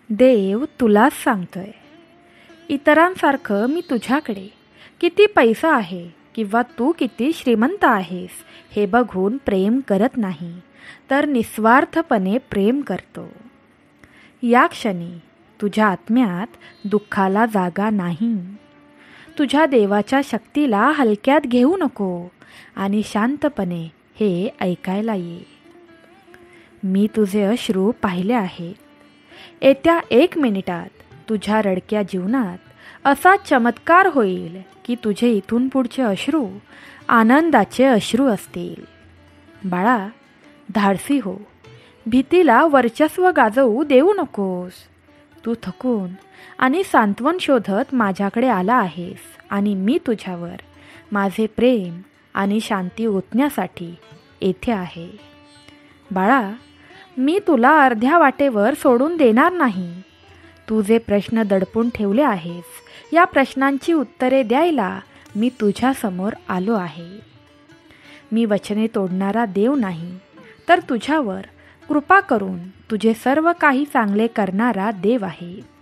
देव तुलाच सांगतोय. इतरांसारखं मी तुझ्याकडे किती पैसा आहे किंवा तू किती श्रीमंत आहेस हे बघून प्रेम करत नाही, तर निस्वार्थपणे प्रेम करतो. या क्षणी तुझ्या आत्म्यात दुःखाला जागा नाही. तुझ्या देवाच्या शक्तीला हलक्यात घेऊ नको आणि शांतपने हे ऐकायला ये. मी तुझे अश्रू पाहिले आहेत. येत्या 1 मिनिटात तुझ्या रडक्या जीवनात असा चमत्कार होईल की तुझे इथून पुढचे अश्रू आनंदाचे अश्रू असतील. बाळा, धाडसी हो. भीतीला वर्चस्व गाजवू देऊ नकोस. तू थकून आणि सांत्वन शोधत माझ्याकडे आला आहेस आणि मी तुझ्यावर माझे प्रेम आणि शांती ओतण्यासाठी येथे आहे. बाळा, मी तुला अर्ध्या वाटेवर सोडून देणार नाही. तू जे प्रश्न दडपून ठेवले आहेस, या प्रश्नांची उत्तरे द्यायला मी तुझ्यासमोर आलो आहे. मी वचने तोडणारा देव नाही, तर तुझ्यावर कृपा करून तुझे सर्व काही चांगले करणारा देव आहे.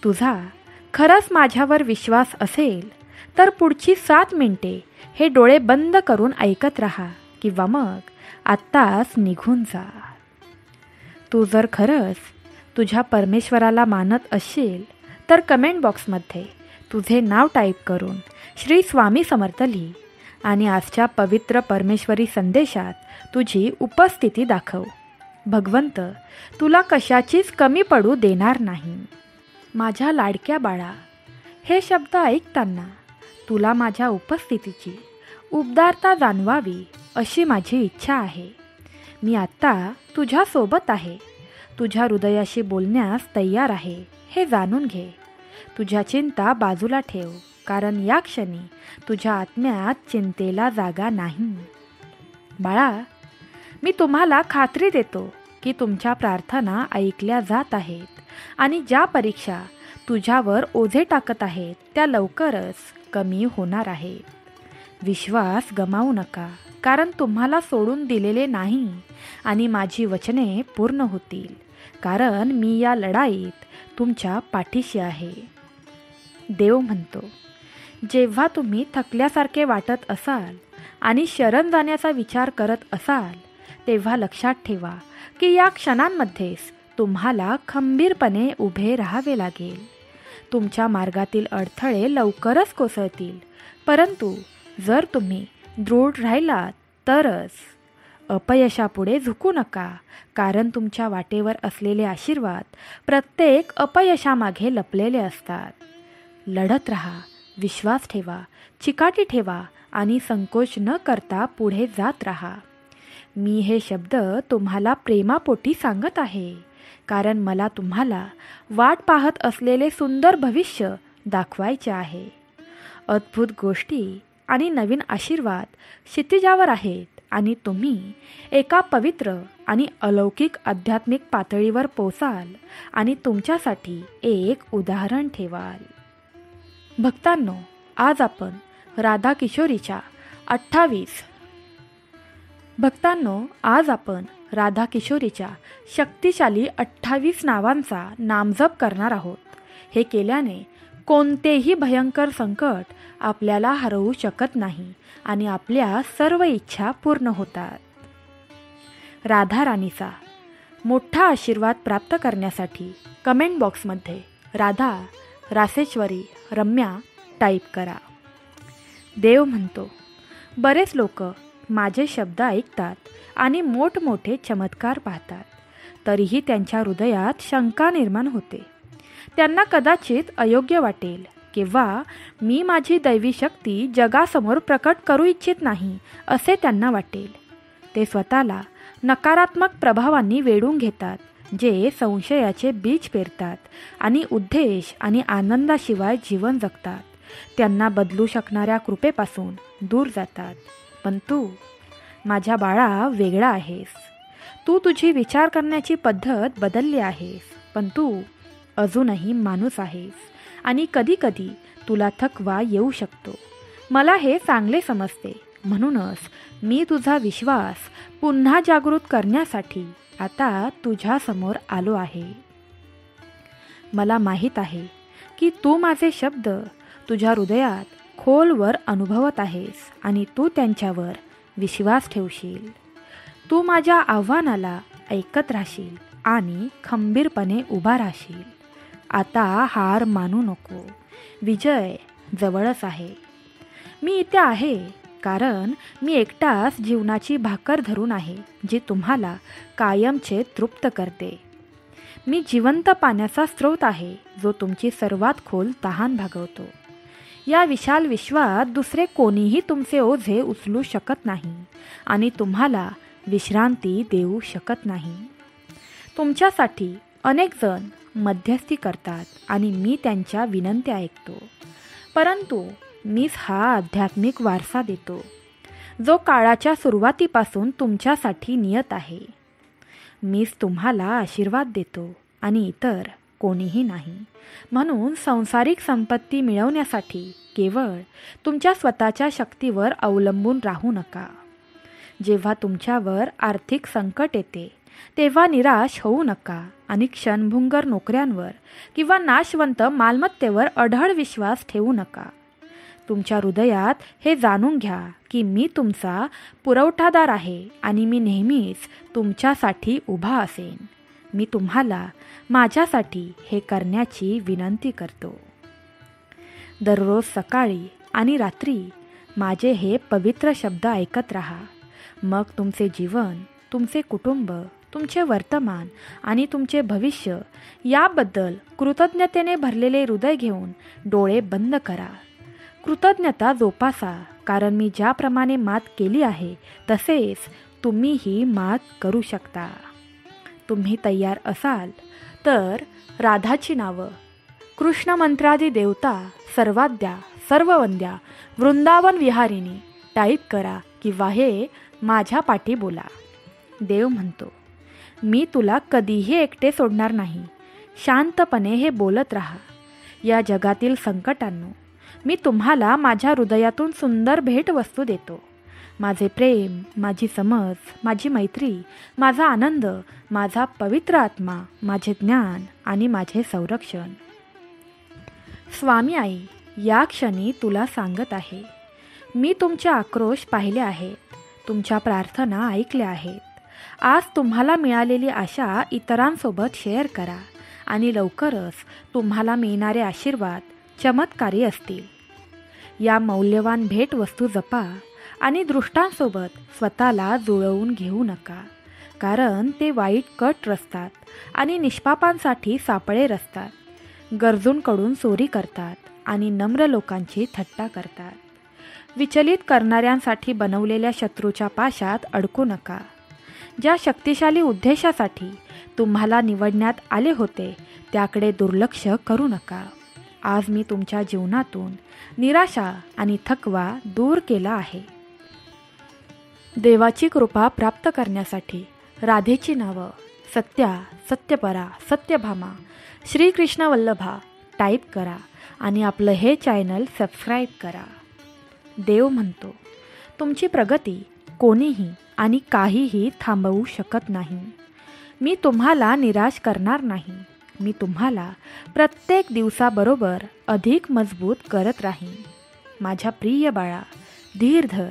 तुझा खरंच माझ्यावर विश्वास असेल तर पुढची 7 मिनिटे हे डोळे बंद करून ऐकत राहा किंवा मग आत्ताच निघून जा. तू जर खरंच तुझ्या परमेश्वराला मानत असशील तर कमेंट बॉक्समध्ये तुझे नाव टाईप करून श्री स्वामी समर्थ लिही आणि आजच्या पवित्र परमेश्वरी संदेशात तुझी उपस्थिती दाखव. भगवंत तुला कशाचीच कमी पडू देणार नाही. माझ्या लाडक्या बाळा, हे शब्द ऐकताना तुला माझ्या उपस्थितीची उबदारता जाणवावी अशी माझी इच्छा आहे. मी आत्ता तुझ्यासोबत आहे. तुझ्या हृदयाशी बोलण्यास तयार आहे हे जाणून घे. तुझ्या चिंता बाजूला ठेव, कारण या क्षणी तुझ्या आत्म्यात चिंतेला जागा नाही. बाळा, मी तुम्हाला खात्री देतो की तुमच्या प्रार्थना ऐकल्या जात आहेत आणि ज्या परीक्षा तुझ्यावर ओझे टाकत आहेत त्या लवकरच कमी होणार आहेत. विश्वास गमावू नका, कारण तुम्हाला सोडून दिलेले नाही आणि माझी वचने पूर्ण होतील, कारण मी या लढाईत तुमच्या पाठीशी आहे. देव म्हणतो, जेव्हा तुम्ही थकल्यासारखे वाटत असाल आणि शरण जाण्याचा विचार करत असाल तेव्हा लक्षात ठेवा की या क्षणांमध्येच तुम्हाला खंबीरपणे उभे राहावे लागेल. तुमच्या मार्गातील अडथळे लवकरच कोसळतील, परंतु जर तुम्ही दृढ राहिलात तरच. अपयशापुढे झुकू नका, कारण तुमच्या वाटेवर असलेले आशीर्वाद प्रत्येक अपयशामागे लपलेले असतात. लढत राहा, विश्वास ठेवा, चिकाटी ठेवा आणि संकोच न करता पुढे जात राहा. मी हे शब्द तुम्हाला प्रेमापोटी सांगत आहे, कारण मला तुम्हाला वाट पाहत असलेले सुंदर भविष्य दाखवायचे आहे. अद्भुत गोष्टी आणि नवीन आशीर्वाद क्षितिजावर आहेत आणि तुम्ही एका पवित्र आणि अलौकिक आध्यात्मिक पातळीवर पोचाल आणि तुमच्यासाठी एक उदाहरण ठेवाल. भक्तांनो, आज आपण राधा किशोरीच्या शक्तिशाली 28 नावांचा नामजप करणार आहोत. हे केल्याने कोणतेही भयंकर संकट आपल्याला हरवू शकत नाही आणि आपल्या सर्व इच्छा पूर्ण होतात. राधा राणीचा मोठा आशीर्वाद प्राप्त करण्यासाठी कमेंट बॉक्समध्ये राधा, रासेश्वरी, रम्या टाईप करा. देव म्हणतो, बरेच लोक माझे शब्द ऐकतात आणि मोठमोठे चमत्कार पाहतात, तरीही त्यांच्या हृदयात शंका निर्माण होते. त्यांना कदाचित अयोग्य वाटेल किंवा मी माझी दैवी शक्ती जगासमोर प्रकट करू इच्छित नाही असे त्यांना वाटेल. ते स्वतःला नकारात्मक प्रभावांनी वेढून घेतात, जे संशयाचे बीज पेरतात आणि उद्देश आणि आनंदाशिवाय जीवन जगतात. त्यांना बदलू शकणाऱ्या कृपेपासून दूर जातात. पण तू माझ्या बाळा वेगळा आहेस. तू तुझी विचार करण्याची पद्धत बदलली आहेस, पण तू अजूनही माणूस आहेस आणि कधीकधी तुला थकवा येऊ शकतो. मला हे चांगले समजते, म्हणूनच मी तुझा विश्वास पुन्हा जागृत करण्यासाठी आता तुझ्यासमोर आलो आहे. मला माहीत आहे की तू माझे शब्द तुझ्या हृदयात खोलवर अनुभवत आहेस आणि तू त्यांच्यावर विश्वास ठेवशील. तू माझ्या आव्हानाला ऐकत राहशील आणि खंबीरपणे उभा राहशील. आता हार मानू नको. विजय जवळच आहे. मी इथे आहे कारण मी एकटाच जीवनाची भाकर धरून आहे जी तुम्हाला कायमचे तृप्त करते. मी जिवंत पाण्याचा स्रोत आहे जो तुमची सर्वात खोल तहान भागवतो. या विशाल विश्वात दुसरे कोणीही तुमचे ओझे उचलू शकत नाही आणि तुम्हाला विश्रांती देऊ शकत नाही. तुमच्यासाठी अनेक जण मध्यस्थी करतात आणि मी त्यांच्या विनंत्या ऐकतो. परंतु मीच हा आध्यात्मिक वारसा देतो जो काळाच्या सुरुवातीपासून तुमच्यासाठी नियत आहे. मीच तुम्हाला आशीर्वाद देतो आणि इतर कोणीही नाही. म्हणून सांसारिक संपत्ती मिळवण्यासाठी केवळ तुमच्या स्वतःच्या शक्तीवर अवलंबून राहू नका. जेव्हा तुमच्यावर आर्थिक संकट येते तेव्हा निराश होऊ नका आणि क्षणभंगुर नोकऱ्यांवर किंवा नाशवंत मालमत्तेवर अढळ विश्वास ठेवू नका. तुमच्या हृदयात हे जाणून घ्या की मी तुमचा पुरवठादार आहे आणि मी नेहमीच तुमच्यासाठी उभा असेन. मी तुम्हाला माझ्यासाठी हे करण्याची विनंती करतो. दररोज सकाळी आणि रात्री माझे हे पवित्र शब्द ऐकत राहा. मग तुमचे जीवन, तुमचे कुटुंब, तुमचे वर्तमान आणि तुमचे भविष्य याबद्दल कृतज्ञतेने भरलेले हृदय घेऊन डोळे बंद करा. कृतज्ञता जोपासा, कारण मी ज्याप्रमाणे मात केली आहे तसेच तुम्हीही मात करू शकता. तुम्ही तयार असाल तर राधाची नावं, कृष्ण मंत्रादी देवता, सर्वाद्या, सर्ववंद्या, वृंदावन विहारिणी टाईप करा किंवा हे माझ्या पाठी बोला. देव म्हणतो, मी तुला कधीही एकटे सोडणार नाही. शांतपणे हे बोलत राहा. या जगातील संकटांनो, मी तुम्हाला माझ्या हृदयातून सुंदर भेटवस्तू देतो. माझे प्रेम, माझी समज, माझी मैत्री, माझा आनंद, माझा पवित्र आत्मा, माझे ज्ञान आणि माझे संरक्षण. स्वामी आई या क्षणी तुला सांगत आहे, मी तुमचे आक्रोश पाहिले आहेत, तुमच्या प्रार्थना ऐकल्या आहेत. आज तुम्हाला मिळालेली आशा इतरांसोबत शेअर करा आणि लवकरच तुम्हाला मिळणारे आशीर्वाद चमत्कारी असतील. या मौल्यवान भेटवस्तू जपा आणि दृष्टांसोबत स्वतःला जुळवून घेऊ नका, कारण ते वाईट कट रचतात आणि निष्पापांसाठी सापळे रचतात, गरजूंकडून चोरी करतात आणि नम्र लोकांची थट्टा करतात. विचलित करणाऱ्यांसाठी बनवलेल्या शत्रूच्या पाशात अडकू नका. ज्या शक्तिशाली उद्देशासाठी तुम्हाला निवडण्यात आले होते त्याकडे दुर्लक्ष करू नका. आज मी तुमच्या जीवनातून निराशा आणि थकवा दूर केला आहे. देवाची कृपा प्राप्त करण्यासाठी राधेची नावं, सत्या, सत्यपरा, सत्यभामा, श्रीकृष्ण वल्लभा टाईप करा आणि आपलं हे चॅनल सबस्क्राईब करा. देव म्हणतो, तुमची प्रगती कोणीही आणि काहीही थांबवू शकत नाही. मी तुम्हाला निराश करणार नाही. मी तुम्हाला प्रत्येक दिवसाबरोबर अधिक मजबूत करत राहीन. माझ्या प्रिय बाळा, धीर धर,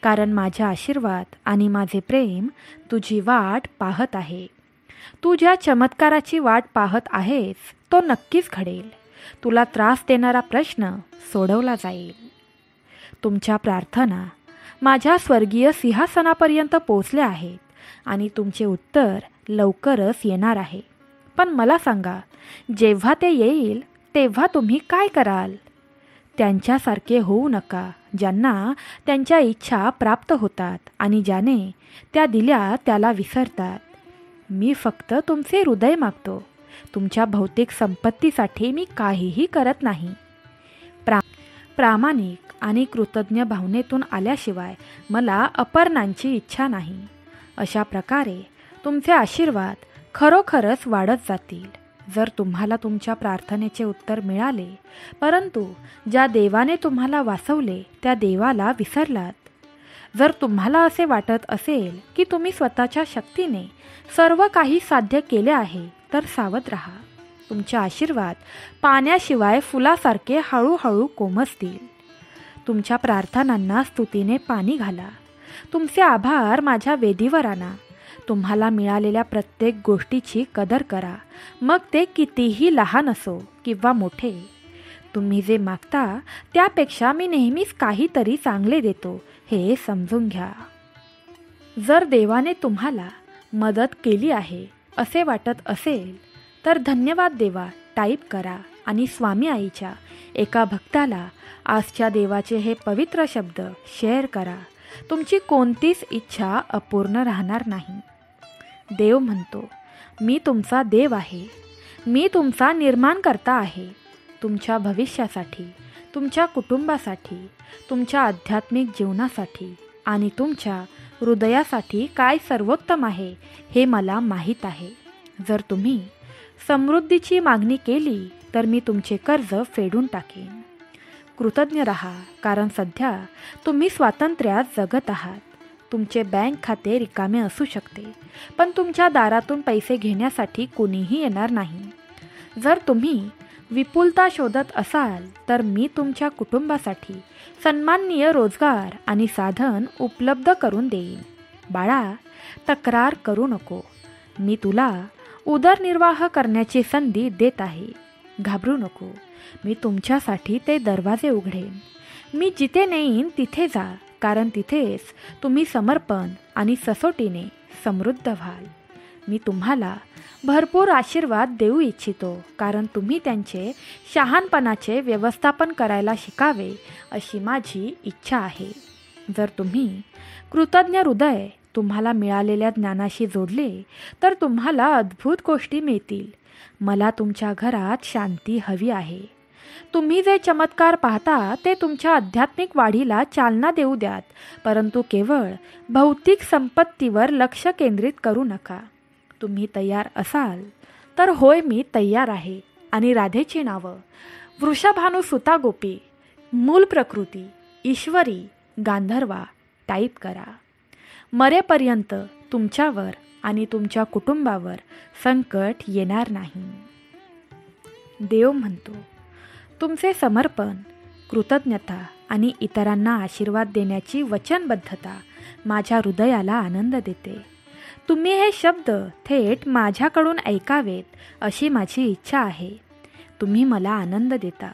कारण माझा आशीर्वाद आणि माझे प्रेम तुझी वाट पाहत आहे. तू ज्या चमत्काराची वाट पाहत आहेस तो नक्कीच घडेल. तुला त्रास देणारा प्रश्न सोडवला जाईल. तुमच्या प्रार्थना माझ्या स्वर्गीय सिंहासनापर्यंत पोचल्या आहेत आणि तुमचे उत्तर लवकरच येणार आहे. पण मला सांगा, जेव्हा ते येईल तेव्हा तुम्ही काय कराल? त्यांच्यासारखे होऊ नका ज्यांना त्यांच्या इच्छा प्राप्त होतात आणि ज्याने त्या दिल्या त्याला विसरतात. मी फक्त तुमचे हृदय मागतो. तुमच्या भौतिक संपत्तीसाठी मी काहीही करत नाही. प्रामाणिक आणि कृतज्ञ भावनेतून आल्याशिवाय मला अपर्णांची इच्छा नाही. अशा प्रकारे तुमचे आशीर्वाद खरोखरच वाढत जातील. जर तुम्हाला तुमच्या प्रार्थनेचे उत्तर मिळाले, परंतु ज्या देवाने तुम्हाला वाचवले त्या देवाला विसरलात, जर तुम्हाला असे वाटत असेल की तुम्ही स्वतःच्या शक्तीने सर्व काही साध्य केले आहे, तर सावध राहा. तुमचे आशीर्वाद पाण्याशिवाय फुलासारखे हळूहळू कोमसतील. तुमच्या प्रार्थनांना स्तुतीने पाणी घाला. तुमचे आभार माझ्या वेदीवर आणा. तुम्हाला मिळालेल्या प्रत्येक गोष्टीची कदर करा, मग ते कितीही लहान असो किंवा मोठे. तुम्ही जे मागता त्यापेक्षा मी नेहमीच काहीतरी चांगले देतो हे समजून घ्या. जर देवाने तुम्हाला मदत केली आहे असे वाटत असेल तर धन्यवाद देवा टाईप करा आणि स्वामी आईच्या एका भक्ताला आजच्या देवाचे हे पवित्र शब्द शेअर करा. तुमची कोणतीच इच्छा अपूर्ण राहणार नाही. देव म्हणतो, मी तुमचा देव आहे. मी तुमचा निर्माणकर्ता आहे. तुमच्या भविष्यासाठी, तुमच्या कुटुंबासाठी, तुमच्या आध्यात्मिक जीवनासाठी आणि तुमच्या हृदयासाठी काय सर्वोत्तम आहे हे मला माहीत आहे. जर तुम्ही समृद्धीची मागणी केली तर मी तुमचे कर्ज फेडून टाकेन. कृतज्ञ रहा, कारण सध्या तुम्ही स्वातंत्र्यात जगत आहात. तुमचे बँक खाते रिकामे असू शकते, पण तुमच्या दारातून पैसे घेण्यासाठी कोणीही येणार नाही. जर तुम्ही विपुलता शोधत असाल तर मी तुमच्या कुटुंबासाठी सन्माननीय रोजगार आणि साधन उपलब्ध करून देईन. बाळा, तक्रार करू नको. मी तुला उदरनिर्वाह करण्याची संधी देत आहे. घाबरू नको. मी तुमच्यासाठी ते दरवाजे उघडेन. मी जिथे नेईन तिथे जा, कारण तिथेच तुम्ही समर्पण आणि ससोटीने समृद्ध व्हाल. मी तुम्हाला भरपूर आशीर्वाद देऊ इच्छितो, कारण तुम्ही त्यांचे शहाणपणाचे व्यवस्थापन करायला शिकावे अशी माझी इच्छा आहे. जर तुम्ही कृतज्ञ हृदय तुम्हाला मिळालेल्या ज्ञानाशी जोडले तर तुम्हाला अद्भुत गोष्टी मिळतील. मला तुमच्या घरात शांती हवी आहे. तुम्ही जे चमत्कार पाहता ते तुमच्या आध्यात्मिक वाढीला चालना देऊ द्यात, परंतु केवळ भौतिक संपत्तीवर लक्ष केंद्रित करू नका. तुम्ही तयार असाल तर होय मी तयार आहे आणि राधेची नावं वृषभानुसुता गोपी, मूल प्रकृती, ईश्वरी, गांधर्वा टाईप करा. मरेपर्यंत तुमच्यावर आणि तुमच्या कुटुंबावर संकट येणार नाही. देव म्हणतो, तुमचे समर्पण, कृतज्ञता आणि इतरांना आशीर्वाद देण्याची वचनबद्धता माझ्या हृदयाला आनंद देते. तुम्ही हे शब्द थेट माझ्याकडून ऐकावेत अशी माझी इच्छा आहे. तुम्ही मला आनंद देता.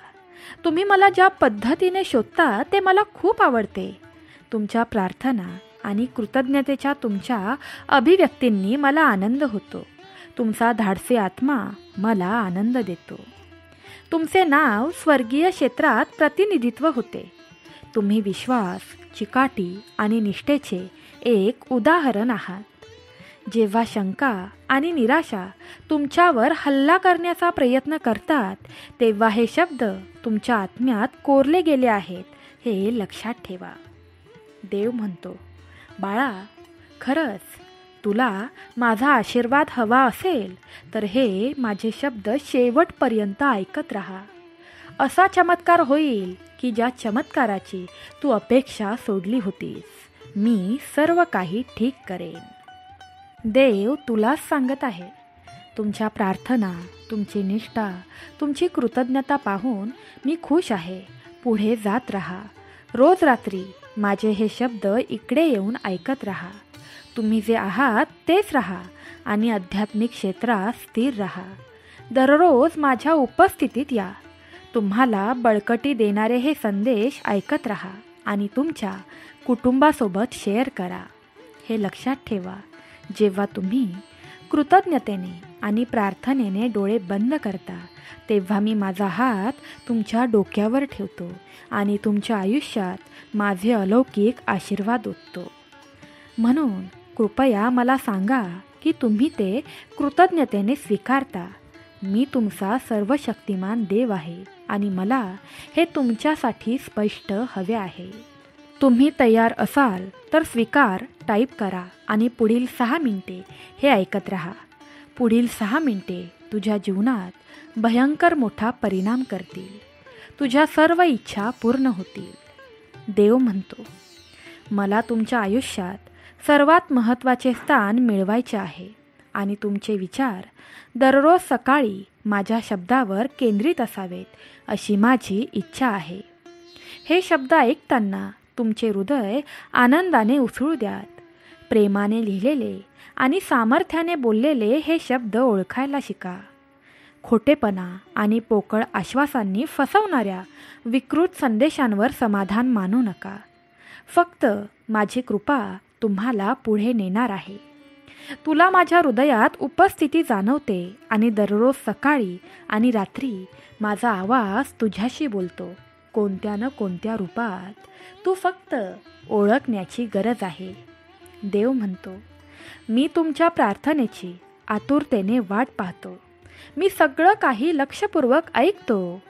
तुम्ही मला ज्या पद्धतीने शोधता ते मला खूप आवडते. तुमच्या प्रार्थना आणि कृतज्ञतेच्या तुमच्या अभिव्यक्तींनी मला आनंद होतो. तुमचा धाडसी आत्मा मला आनंद देतो. तुमचे नाव स्वर्गीय क्षेत्रात प्रतिनिधित्व होते. तुम्ही विश्वास, चिकाटी आणि निष्ठेचे एक उदाहरण आहात. जेव्हा शंका आणि निराशा तुमच्यावर हल्ला करण्याचा प्रयत्न करतात तेव्हा हे शब्द तुमच्या आत्म्यात कोरले गेले आहेत हे लक्षात ठेवा. देव म्हणतो, बाळा, खरंच तुला माझा आशीर्वाद हवा असेल तर हे माझे शब्द शेवटपर्यंत ऐकत राहा. असा चमत्कार होईल की ज्या चमत्काराची तू अपेक्षा सोडली होतीस. मी सर्व काही ठीक करेन. देव तुलाच सांगत आहे. तुमच्या प्रार्थना, तुमची निष्ठा, तुमची कृतज्ञता पाहून मी खुश आहे. पुढे जात राहा. रोज रात्री माझे हे शब्द इकडे येऊन ऐकत राहा. तुम्ही जे आहात तेच राहा आणि आध्यात्मिक क्षेत्रात स्थिर राहा. दररोज माझ्या उपस्थितीत या. तुम्हाला बळकटी देणारे हे संदेश ऐकत राहा आणि तुमच्या कुटुंबासोबत शेअर करा. हे लक्षात ठेवा, जेव्हा तुम्ही कृतज्ञतेने आणि प्रार्थनेने डोळे बंद करता तेव्हा मी माझा हात तुमच्या डोक्यावर ठेवतो आणि तुमच्या आयुष्यात माझे अलौकिक आशीर्वाद ओततो. म्हणून कृपया मला सांगा की तुम्ही ते कृतज्ञतेने स्वीकारता. मी तुमचा सर्वशक्तिमान देव आहे आणि मला हे तुमच्यासाठी स्पष्ट हवे आहे. तुम्ही तयार असाल तर स्वीकार टाईप करा आणि पुढील 6 मिनिटे हे ऐकत राहा. पुढील 6 मिनिटे तुझ्या जीवनात भयंकर मोठा परिणाम करतील. तुझ्या सर्व इच्छा पूर्ण होतील. देव म्हणतो, मला तुमच्या आयुष्यात सर्वात महत्त्वाचे स्थान मिळवायचे आहे. आणि तुमचे विचार दररोज सकाळी माझ्या शब्दावर केंद्रित असावेत अशी माझी इच्छा आहे. हे शब्द ऐकताना तुमचे हृदय आनंदाने उसळू द्यात. प्रेमाने लिहिलेले आणि सामर्थ्याने बोललेले हे शब्द ओळखायला शिका. खोटेपणा आणि पोकळ आश्वासांनी फसवणाऱ्या विकृत संदेशांवर समाधान मानू नका. फक्त माझी कृपा तुम्हाला पुढे नेणार आहे. तुला माझ्या हृदयात उपस्थिती जाणवते आणि दररोज सकाळी आणि रात्री माझा आवाज तुझ्याशी बोलतो. कोणत्या न कोणत्या रूपात तू फक्त ओळखण्याची गरज आहे. देव म्हणतो, मी तुमच्या प्रार्थनेची आतुरतेने वाट पाहतो. मी सगळं काही लक्षपूर्वक ऐकतो.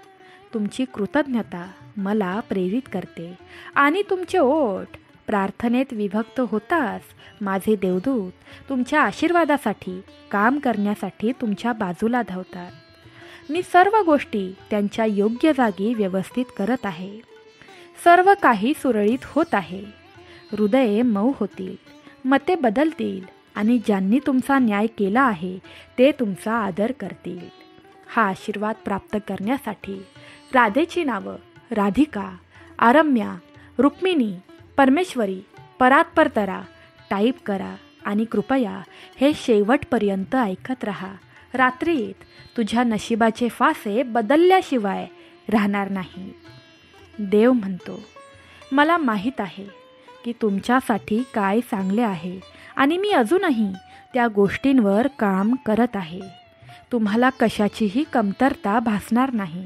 तुमची कृतज्ञता मला प्रेरित करते आणि तुमचे ओठ प्रार्थनेत विभक्त होताच माझे देवदूत तुमच्या आशीर्वादासाठी काम करण्यासाठी तुमच्या बाजूला धावतात. मी सर्व गोष्टी त्यांच्या योग्य जागी व्यवस्थित करत आहे. सर्व काही सुरळीत होत आहे. हृदये मऊ होतील, मते बदलतील आणि ज्यांनी तुमचा न्याय केला आहे ते तुमचा आदर करतील. हा आशीर्वाद प्राप्त करण्यासाठी राधेची नावं राधिका, आरम्या, रुक्मिणी, परमेश्वरी, परात्परतरा टाईप करा आणि कृपया हे शेवटपर्यंत ऐकत राहा. रात्रीत तुझ्या नशिबाचे फासे बदलल्याशिवाय राहणार नाही. देव म्हणतो, मला माहीत आहे की तुमच्यासाठी काय चांगले आहे आणि मी अजूनही त्या गोष्टींवर काम करत आहे. तुम्हाला कशाचीही कमतरता भासणार नाही.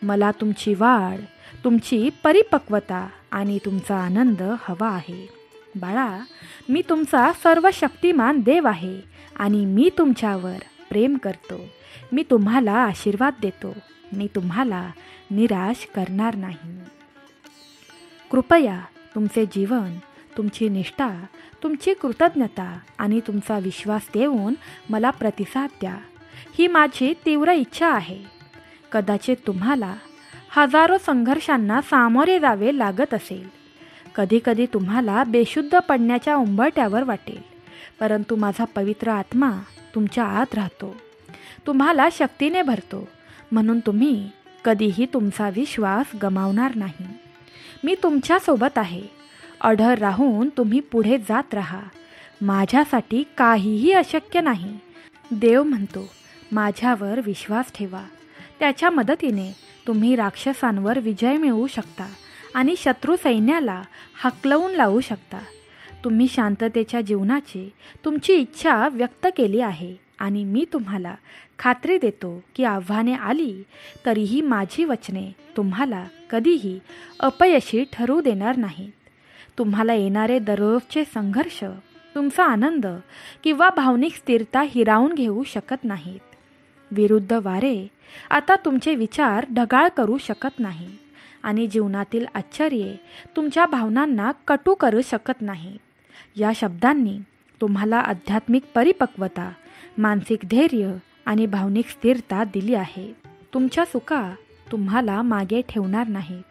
मला तुमची वाढ, तुमची परिपक्वता आणि तुमचा आनंद हवा आहे. बाळा, मी तुमचा सर्वशक्तिमान देव आहे आणि मी तुमच्यावर प्रेम करतो. मी तुम्हाला आशीर्वाद देतो. मी तुम्हाला निराश करणार नाही. कृपया तुमचे जीवन, तुमची निष्ठा, तुमची कृतज्ञता आणि तुमचा विश्वास देऊन मला प्रतिसाद द्या. ही माझी तीव्र इच्छा आहे. कदाचित तुम्हाला हजारो संघर्षांना सामोरे जावे लागत असेल. कधीकधी तुम्हाला बेशुद्ध पडण्याच्या उंबरठ्यावर वाटेल, परंतु माझा पवित्र आत्मा तुमच्या आत राहतो, तुम्हाला शक्तीने भरतो, म्हणून तुम्ही कधीही तुमचा विश्वास गमावणार नाही. मी तुमच्यासोबत आहे. अढळ राहून तुम्ही पुढे जात राहा. माझ्यासाठी काहीही अशक्य नाही. देव म्हणतो, माझ्यावर विश्वास ठेवा. त्याच्या मदतीने तुम्ही राक्षसांवर विजय मिळवू शकता आणि शत्रू सैन्याला हाकलवून लावू शकता. तुम्ही शांततेच्या जीवनाची तुमची इच्छा व्यक्त केली आहे आणि मी तुम्हाला खात्री देतो की आव्हाने आली तरीही माझी वचने तुम्हाला कधीही अपयशी ठरवू देणार नाहीत. तुम्हाला येणारे दररोजचे संघर्ष तुमचा आनंद किंवा भावनिक स्थिरता हिरावून घेऊ शकत नाहीत. विरुद्ध वारे आता तुमचे विचार ढगाळ करू शकत नाही आणि जीवनातील आश्चर्ये तुमच्या भावनांना कटू करू शकत नाहीत. या शब्दांनी तुम्हाला आध्यात्मिक परिपक्वता, मानसिक धैर्य आणि भावनिक स्थिरता दिली आहे. तुमच्या चुका तुम्हाला मागे ठेवणार नाहीत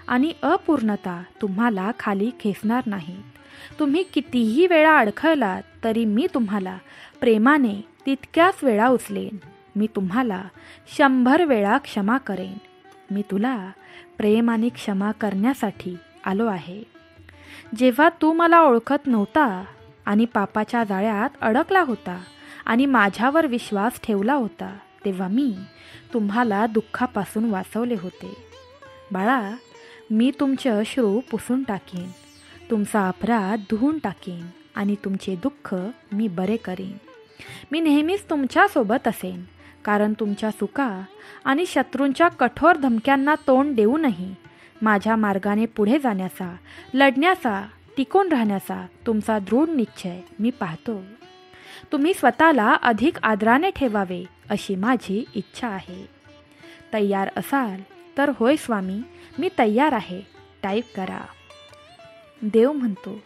आणि अपूर्णता तुम्हाला खाली खेचणार नाहीत. तुम्ही कितीही वेळा अडखळलात तरी मी तुम्हाला प्रेमाने तितक्याच वेळा उचलेन. मी तुम्हाला 100 वेळा क्षमा करेन. मी तुला प्रेम आणि क्षमा करण्यासाठी आलो आहे. जेव्हा तू मला ओळखत नव्हता आणि पापाच्या जाळ्यात अडकला होता आणि माझ्यावर विश्वास ठेवला होता, तेव्हा मी तुम्हाला दुःखापासून वाचवले होते. बाळा, मी तुमचे अश्रू पुसून टाकीन, तुमचा अपराध धुवून टाकीन आणि तुमचे दुःख मी बरे करीन. मी नेहमीच तुमच्यासोबत असेन, कारण तुमच्या चुका आणि शत्रूंच्या कठोर धमक्यांना तोंड देऊनही माझ्या मार्गाने पुढे जाण्याचा, लढण्याचा, टिकून राहण्याचा तुमचा दृढ निश्चय मी पाहतो. तुम्ही स्वतःला अधिक आदराने ठेवावे अशी माझी इच्छा आहे. तयार असाल तर होय स्वामी, मी तयार आहे टाईप करा. देव म्हणतो,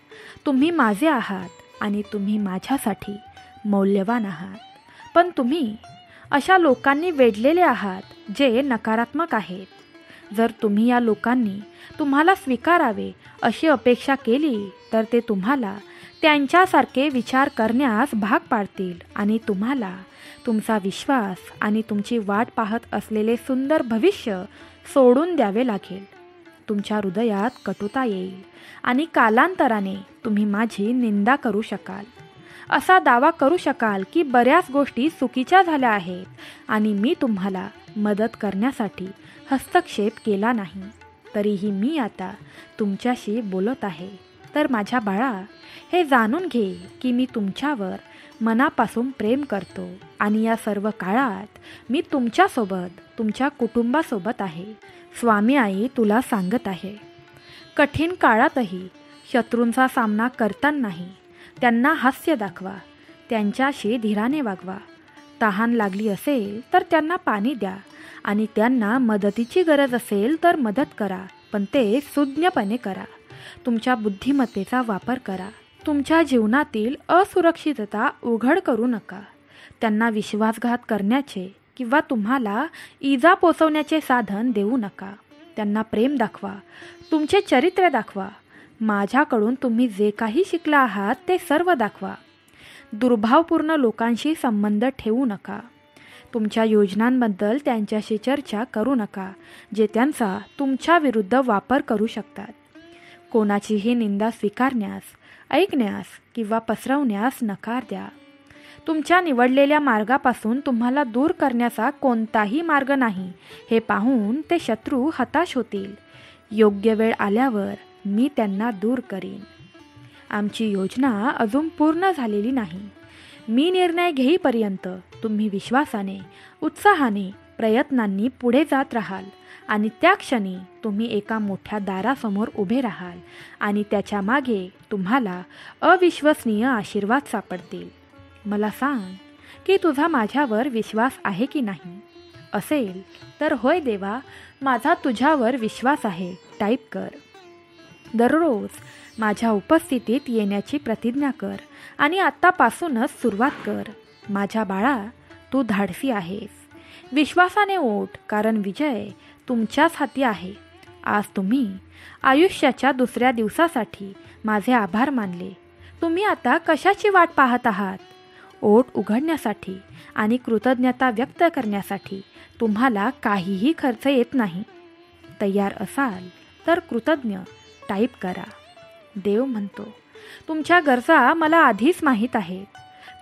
तुम्ही माझे आहात आणि तुम्ही माझ्यासाठी मौल्यवान आहात. पण तुम्ही अशा लोकांनी वेढलेले आहात जे नकारात्मक आहेत. जर तुम्ही या लोकांनी तुम्हाला स्वीकारावे अशी अपेक्षा केली तर ते तुम्हाला त्यांच्यासारखे विचार करण्यास भाग पाडतील आणि तुम्हाला तुमचा विश्वास आणि तुमची वाट पाहत असलेले सुंदर भविष्य सोडून द्यावे लागेल. तुमच्या हृदयात कटुता येईल आणि कालांतराने तुम्ही माझी निंदा करू शकाल. असा दावा करू शकाल की बऱ्याच गोष्टी चुकीच्या झाल्या आहेत आणि मी तुम्हाला मदत करण्यासाठी हस्तक्षेप केला नाही. तरीही मी आता तुमच्याशी बोलत आहे. तर माझ्या बाळा, हे जाणून घे की मी तुमच्यावर मनापासून प्रेम करतो आणि या सर्व काळात मी तुमच्यासोबत, तुमच्या कुटुंबासोबत आहे. स्वामी आई तुला सांगत आहे, कठीण काळातही शत्रूंचा सामना करतानाही त्यांना हास्य दाखवा, त्यांच्याशी धीराने वागवा. तहान लागली असेल तर त्यांना पाणी द्या आणि त्यांना मदतीची गरज असेल तर मदत करा, पण ते सुज्ञपणे करा. तुमच्या बुद्धिमत्तेचा वापर करा. तुमच्या जीवनातील असुरक्षितता उघड करू नका. त्यांना विश्वासघात करण्याचे किंवा तुम्हाला इजा पोचवण्याचे साधन देऊ नका. त्यांना प्रेम दाखवा, तुमचे चरित्र दाखवा. माझ्याकडून तुम्ही जे काही शिकला आहात ते सर्व दाखवा. दुर्भावपूर्ण लोकांशी संबंध ठेवू नका. तुमच्या योजनांबद्दल त्यांच्याशी चर्चा करू नका, जे त्यांचा तुमच्या विरुद्ध वापर करू शकतात. कोणाचीही निंदा स्वीकारण्यास, ऐकण्यास किंवा पसरवण्यास नकार द्या. तुमच्या निवडलेल्या मार्गापासून तुम्हाला दूर करण्याचा कोणताही मार्ग नाही हे पाहून ते शत्रू हताश होतील. योग्य वेळ आल्यावर मी त्यांना दूर करीन. आमची योजना अजून पूर्ण झालेली नाही. मी निर्णय घेईपर्यंत तुम्ही विश्वासाने, उत्साहाने, प्रयत्नांनी पुढे जात राहाल आणि त्या क्षणी तुम्ही एका मोठ्या दारासमोर उभे राहाल आणि त्याच्या मागे तुम्हाला अविश्वसनीय आशीर्वाद सापडतील. मला सांग की तुझा माझ्यावर विश्वास आहे की नाही? असेल तर होय देवा, माझा तुझ्यावर विश्वास आहे टाईप कर. दररोज माझ्या उपस्थितीत येण्याची प्रतिज्ञा कर आणि आत्तापासूनच सुरुवात कर. माझ्या बाळा, तू धाडसी आहेस. विश्वासाने ओढ, कारण विजय तुमच्याच हाती आहे. आज तुम्ही आयुष्याच्या दुसऱ्या दिवसासाठी माझे आभार मानले. तुम्ही आता कशाची वाट पाहत आहात? ओठ उघडण्यासाठी आणि कृतज्ञता व्यक्त करण्यासाठी तुम्हाला काहीही खर्च येत नाही. तयार असाल तर कृतज्ञ टाईप करा. देव म्हणतो, तुमच्या गरजा मला आधीच माहीत आहेत.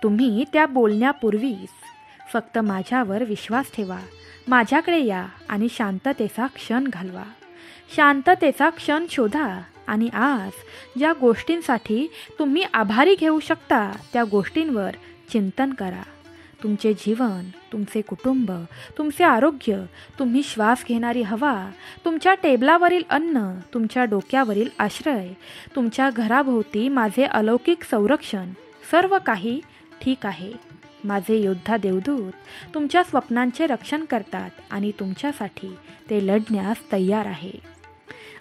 तुम्ही त्या बोलण्यापूर्वीच फक्त माझ्यावर विश्वास ठेवा. माझ्याकडे या आणि शांततेचा क्षण घालवा. शांततेचा क्षण शोधा आणि आज ज्या गोष्टींसाठी तुम्ही आभारी घेऊ शकता त्या गोष्टींवर चिंतन करा. तुमचे जीवन, तुमचे कुटुंब, तुमचे आरोग्य, तुम्ही श्वास घेणारी हवा, तुमच्या टेबलावरील अन्न, तुमच्या डोक्यावरील आश्रय, तुमच्या घराभोवती माझे अलौकिक संरक्षण, सर्व काही ठीक आहे. माझे योद्धा देवदूत तुमच्या स्वप्नांचे रक्षण करतात आणि तुमच्यासाठी ते लढण्यास तयार आहे.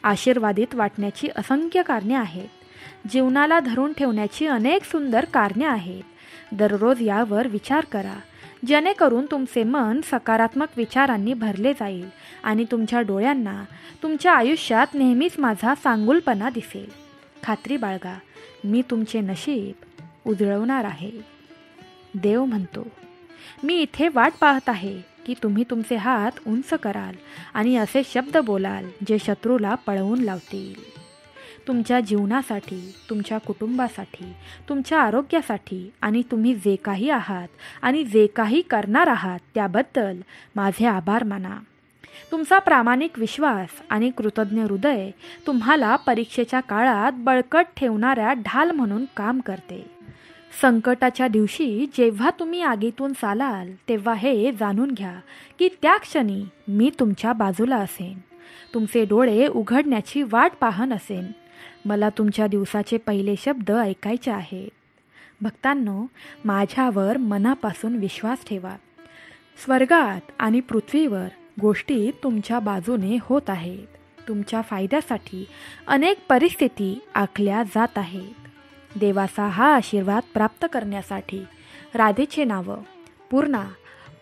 आशीर्वादित वाटण्याची असंख्य कारणे आहेत. जीवनाला धरून ठेवण्याची अनेक सुंदर कारणे आहेत. दररोज यावर विचार करा, जेणेकरून तुमचे मन सकारात्मक विचारांनी भरले जाईल आणि तुमच्या डोळ्यांना तुमच्या आयुष्यात नेहमीच माझा चांगुलपणा दिसेल. खात्री बाळगा, मी तुमचे नशीब उजळवणार आहे. देव म्हणतो, मी इथे वाट पाहत आहे की तुम्ही तुमचे हात उंच कराल आणि असे शब्द बोलाल जे शत्रूला पळवून लावतील. तुमच्या जीवनासाठी, तुमच्या कुटुंबासाठी, तुमच्या आरोग्यासाठी आणि तुम्ही जे काही आहात आणि जे काही करणार आहात त्याबद्दल माझे आभार माना. तुमचा प्रामाणिक विश्वास आणि कृतज्ञ हृदय तुम्हाला परीक्षेच्या काळात बळकट ठेवणाऱ्या ढाल म्हणून काम करते. संकटाच्या दिवशी जेव्हा तुम्ही आगीतून चालाल तेव्हा हे जाणून घ्या की त्या क्षणी मी तुमच्या बाजूला असेन. तुमचे डोळे उघडण्याची वाट पाहत असेन. मला तुमच्या दिवसाचे पहिले शब्द ऐकायचे आहेत. भक्तांनो, माझ्यावर मनापासून विश्वास ठेवा. स्वर्गात आणि पृथ्वीवर गोष्टी तुमच्या बाजूने होत आहेत. तुमच्या फायद्यासाठी अनेक परिस्थिती आखल्या जात आहेत. देवाचा हा आशीर्वाद प्राप्त करण्यासाठी राधेचे नाव पूर्णा,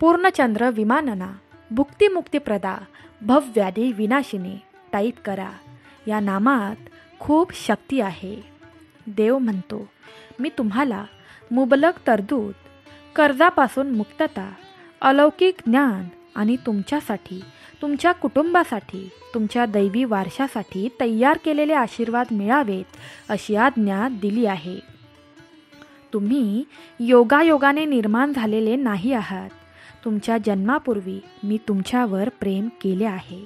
पूर्णचंद्र विमानना, भुक्तिमुक्तिप्रदा, भवव्याधी विनाशिनी टाईप करा. या नामात खूप शक्ती आहे. देव म्हणतो, मी तुम्हाला मुबलक तरतूद, कर्जापासून मुक्तता, अलौकिक ज्ञान आणि तुमच्यासाठी, तुमच्या कुटुंबासाठी, तुमच्या दैवी वारशासाठी तयार केलेले आशीर्वाद मिळावेत अशी आज्ञा दिली आहे. तुम्ही योगायोगाने निर्माण झालेले नाही आहात. तुमच्या जन्मापूर्वी मी तुमच्यावर प्रेम केले आहे.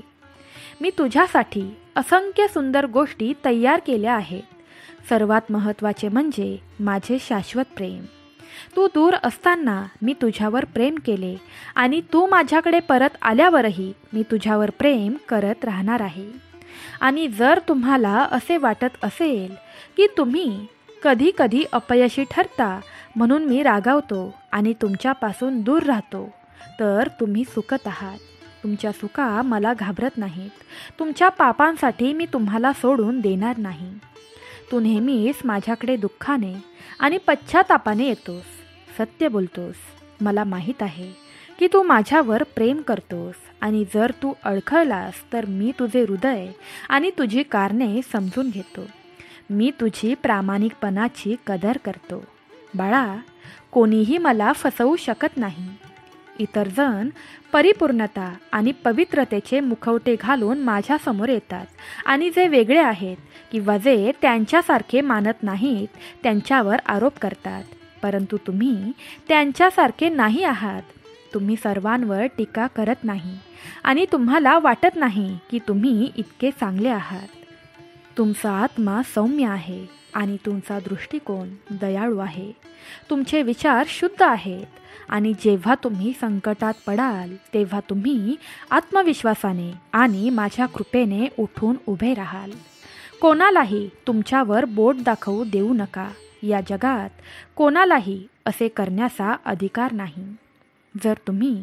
मी तुझ्यासाठी असंख्य सुंदर गोष्टी तयार केल्या आहेत. सर्वात महत्त्वाचे म्हणजे माझे शाश्वत प्रेम. तू दूर असताना मी तुझ्यावर प्रेम केले आणि तू माझ्याकडे परत आल्यावरही मी तुझ्यावर प्रेम करत राहणार आहे. आणि जर तुम्हाला असे वाटत असेल की तुम्ही कधी कधी अपयशी ठरता म्हणून मी रागावतो आणि तुमच्यापासून दूर राहतो, तर तुम्ही चुकत आहात. तुमच्या चुका मला घाबरत नाहीत. तुमच्या पापांसाठी मी तुम्हाला सोडून देणार नाही. तू नेहमीच माझ्याकडे दुःखाने आणि पश्चातापाने येतोस, सत्य बोलतोस. मला माहीत आहे की तू माझ्यावर प्रेम करतोस आणि जर तू अडखळलास तर मी तुझे हृदय आणि तुझी कारणे समजून घेतो. मी तुझी प्रामाणिकपणाची कदर करतो. बाळा, कोणीही मला फसवू शकत नाही. इतर जण परिपूर्णता आणि पवित्रतेचे मुखवटे घालून माझ्यासमोर येतात आणि जे वेगळे आहेत किंवा जे त्यांच्यासारखे मानत नाहीत त्यांच्यावर आरोप करतात. परंतु तुम्ही त्यांच्यासारखे नाही आहात. तुम्ही सर्वांवर टीका करत नाही आणि तुम्हाला वाटत नाही की तुम्ही इतके चांगले आहात. तुमचा आत्मा सौम्य आहे आणि तुमचा दृष्टिकोन दयाळू आहे. तुमचे विचार शुद्ध आहेत आणि जेव्हा तुम्ही संकटात पडाल तेव्हा तुम्ही आत्मविश्वासाने आणि माझ्या कृपेने उठून उभे राहाल. कोणालाही तुमच्यावर बोट दाखवू देऊ नका. या जगात कोणालाही असे करण्याचा अधिकार नाही. जर तुम्ही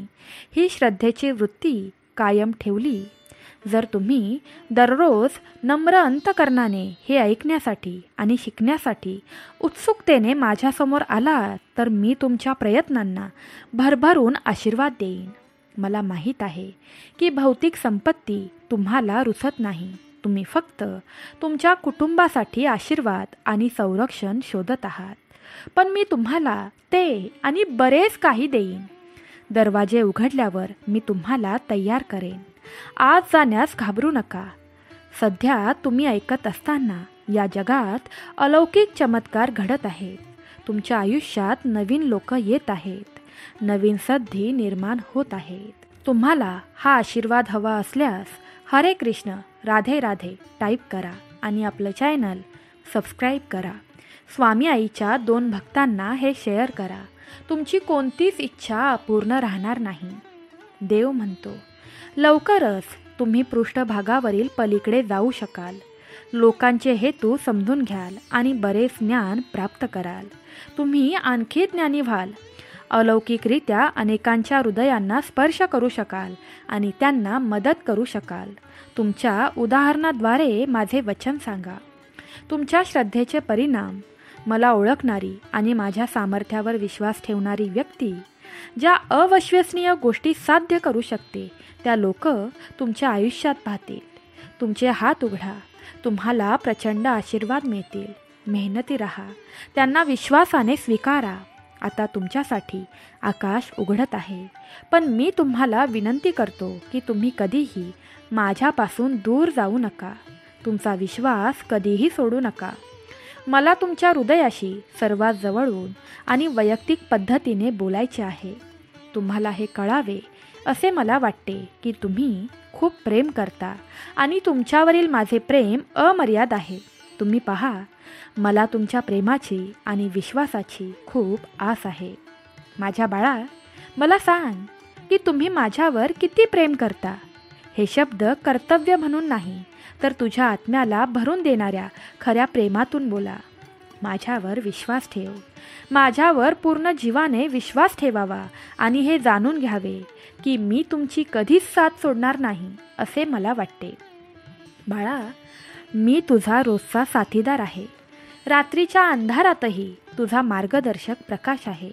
ही श्रद्धेची वृत्ती कायम ठेवली, जर तुम्ही दररोज नम्र अंतकरणाने हे ऐकण्यासाठी आणि शिकण्यासाठी उत्सुकतेने माझ्यासमोर आलात तर मी तुमच्या प्रयत्नांना भरभरून आशीर्वाद देईन. मला माहीत आहे की भौतिक संपत्ती तुम्हाला रुचत नाही. तुम्ही फक्त तुमच्या कुटुंबासाठी आशीर्वाद आणि संरक्षण शोधत आहात. पण मी तुम्हाला ते आणि बरेच काही देईन. दरवाजे उघडल्यावर मी तुम्हाला तयार करेन. आज जाण्यास घाबरू नका. सध्या तुम्ही ऐकत असताना या जगात अलौकिक चमत्कार घडत आहेत. तुमच्या आयुष्यात नवीन लोक येत आहेत. नवीन संधी निर्माण होत आहेत. तुम्हाला हा आशीर्वाद हवा असल्यास हरे कृष्ण राधे राधे टाईप करा आणि आपलं चॅनल सबस्क्राईब करा. स्वामी आईच्या 2 भक्तांना हे शेअर करा. तुमची कोणतीच इच्छा अपूर्ण राहणार नाही. देव म्हणतो, लवकरच तुम्ही पृष्ठभागावरील पलीकडे जाऊ शकाल. लोकांचे हेतू समजून घ्याल आणि बरेच ज्ञान प्राप्त कराल. तुम्ही आणखी ज्ञानी व्हाल. अलौकिकरित्या अनेकांच्या हृदयांना स्पर्श करू शकाल आणि त्यांना मदत करू शकाल. तुमच्या उदाहरणाद्वारे माझे वचन सांगा. तुमच्या श्रद्धेचे परिणाम मला ओळखणारी आणि माझ्या सामर्थ्यावर विश्वास ठेवणारी व्यक्ती ज्या अविश्वसनीय गोष्टी साध्य करू शकते त्या लोक तुमच्या आयुष्यात पाहतील. तुमचे हात उघडा. तुम्हाला प्रचंड आशीर्वाद मिळतील. मेहनती राहा. त्यांना विश्वासाने स्वीकारा. आता तुमच्यासाठी आकाश उघडत आहे. पण मी तुम्हाला विनंती करतो की तुम्ही कधीही माझ्यापासून दूर जाऊ नका. तुमचा विश्वास कधीही सोडू नका. मला तुमच्या हृदयाशी सर्वात जवळून आणि वैयक्तिक पद्धतीने बोलायचे आहे. तुम्हाला हे कळावे असे मला वाटते की तुम्ही खूप प्रेम करता आणि तुमच्यावरील माझे प्रेम अमर्याद आहे. तुम्ही पहा, मला तुमच्या प्रेमाची आणि विश्वासाची खूप आस आहे. माझ्या बाळा, मला सांग की तुम्ही माझ्यावर किती प्रेम करता. हे शब्द कर्तव्य म्हणून नाही तर तुझ्या आत्म्याला भरून देणाऱ्या खऱ्या प्रेमातून बोला. माझ्यावर विश्वास ठेव. माझ्यावर पूर्ण जीवाने विश्वास ठेवावा आणि हे जाणून घ्यावे की मी तुमची कधीच साथ सोडणार नाही असे मला वाटते. बाळा, मी तुझा रोजचा साथीदार आहे. रात्रीच्या अंधारातही तुझा मार्गदर्शक प्रकाश आहे.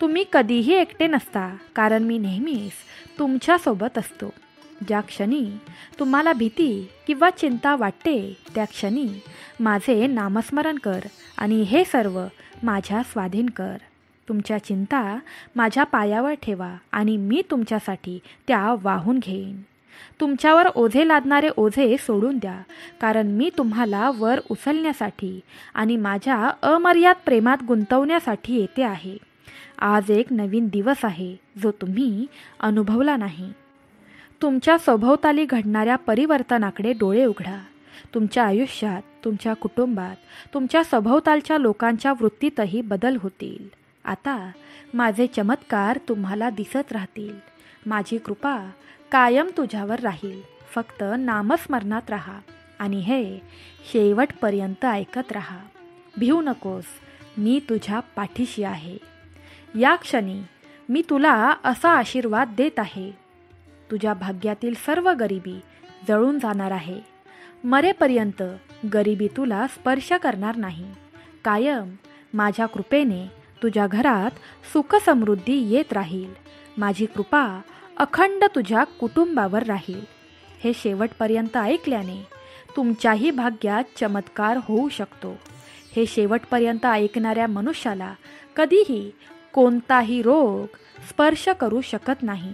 तुम्ही कधीही एकटे नसता कारण मी नेहमीच तुमच्यासोबत असतो. ज्या क्षणी तुम्हाला भीती किंवा चिंता वाटते त्या क्षणी माझे नामस्मरण कर आणि हे सर्व माझ्या स्वाधीन कर. तुमच्या चिंता माझ्या पायावर ठेवा आणि मी तुमच्यासाठी त्या वाहून घेईन. तुमच्यावर ओझे लादणारे ओझे सोडून द्या, कारण मी तुम्हाला वर उचलण्यासाठी आणि माझ्या अमर्याद प्रेमात गुंतवण्यासाठी येते आहे. आज एक नवीन दिवस आहे जो तुम्ही अनुभवला नाही. तुमच्या सभोवताली घडणाऱ्या परिवर्तनाकडे डोळे उघडा. तुमच्या आयुष्यात, तुमच्या कुटुंबात, तुमच्या सभोवतालच्या लोकांच्या वृत्तीतही बदल होतील. आता माझे चमत्कार तुम्हाला दिसत राहतील. माझी कृपा कायम तुझ्यावर राहील. फक्त नामस्मरणात राहा आणि हे शेवटपर्यंत ऐकत राहा. भिवू नकोस, मी तुझ्या पाठीशी आहे. या क्षणी मी तुला असा आशीर्वाद देत आहे. तुझ्या भाग्यातील सर्व गरिबी जळून जाणार आहे. मरेपर्यंत गरिबी तुला स्पर्श करणार नाही. कायम माझ्या कृपेने तुझ्या घरात सुखसमृद्धी येत राहील. माझी कृपा अखंड तुझ्या कुटुंबावर राहील. हे शेवटपर्यंत ऐकल्याने तुमच्याही भाग्यात चमत्कार होऊ शकतो. हे शेवटपर्यंत ऐकणाऱ्या मनुष्याला कधीही कोणताही रोग स्पर्श करू शकत नाही.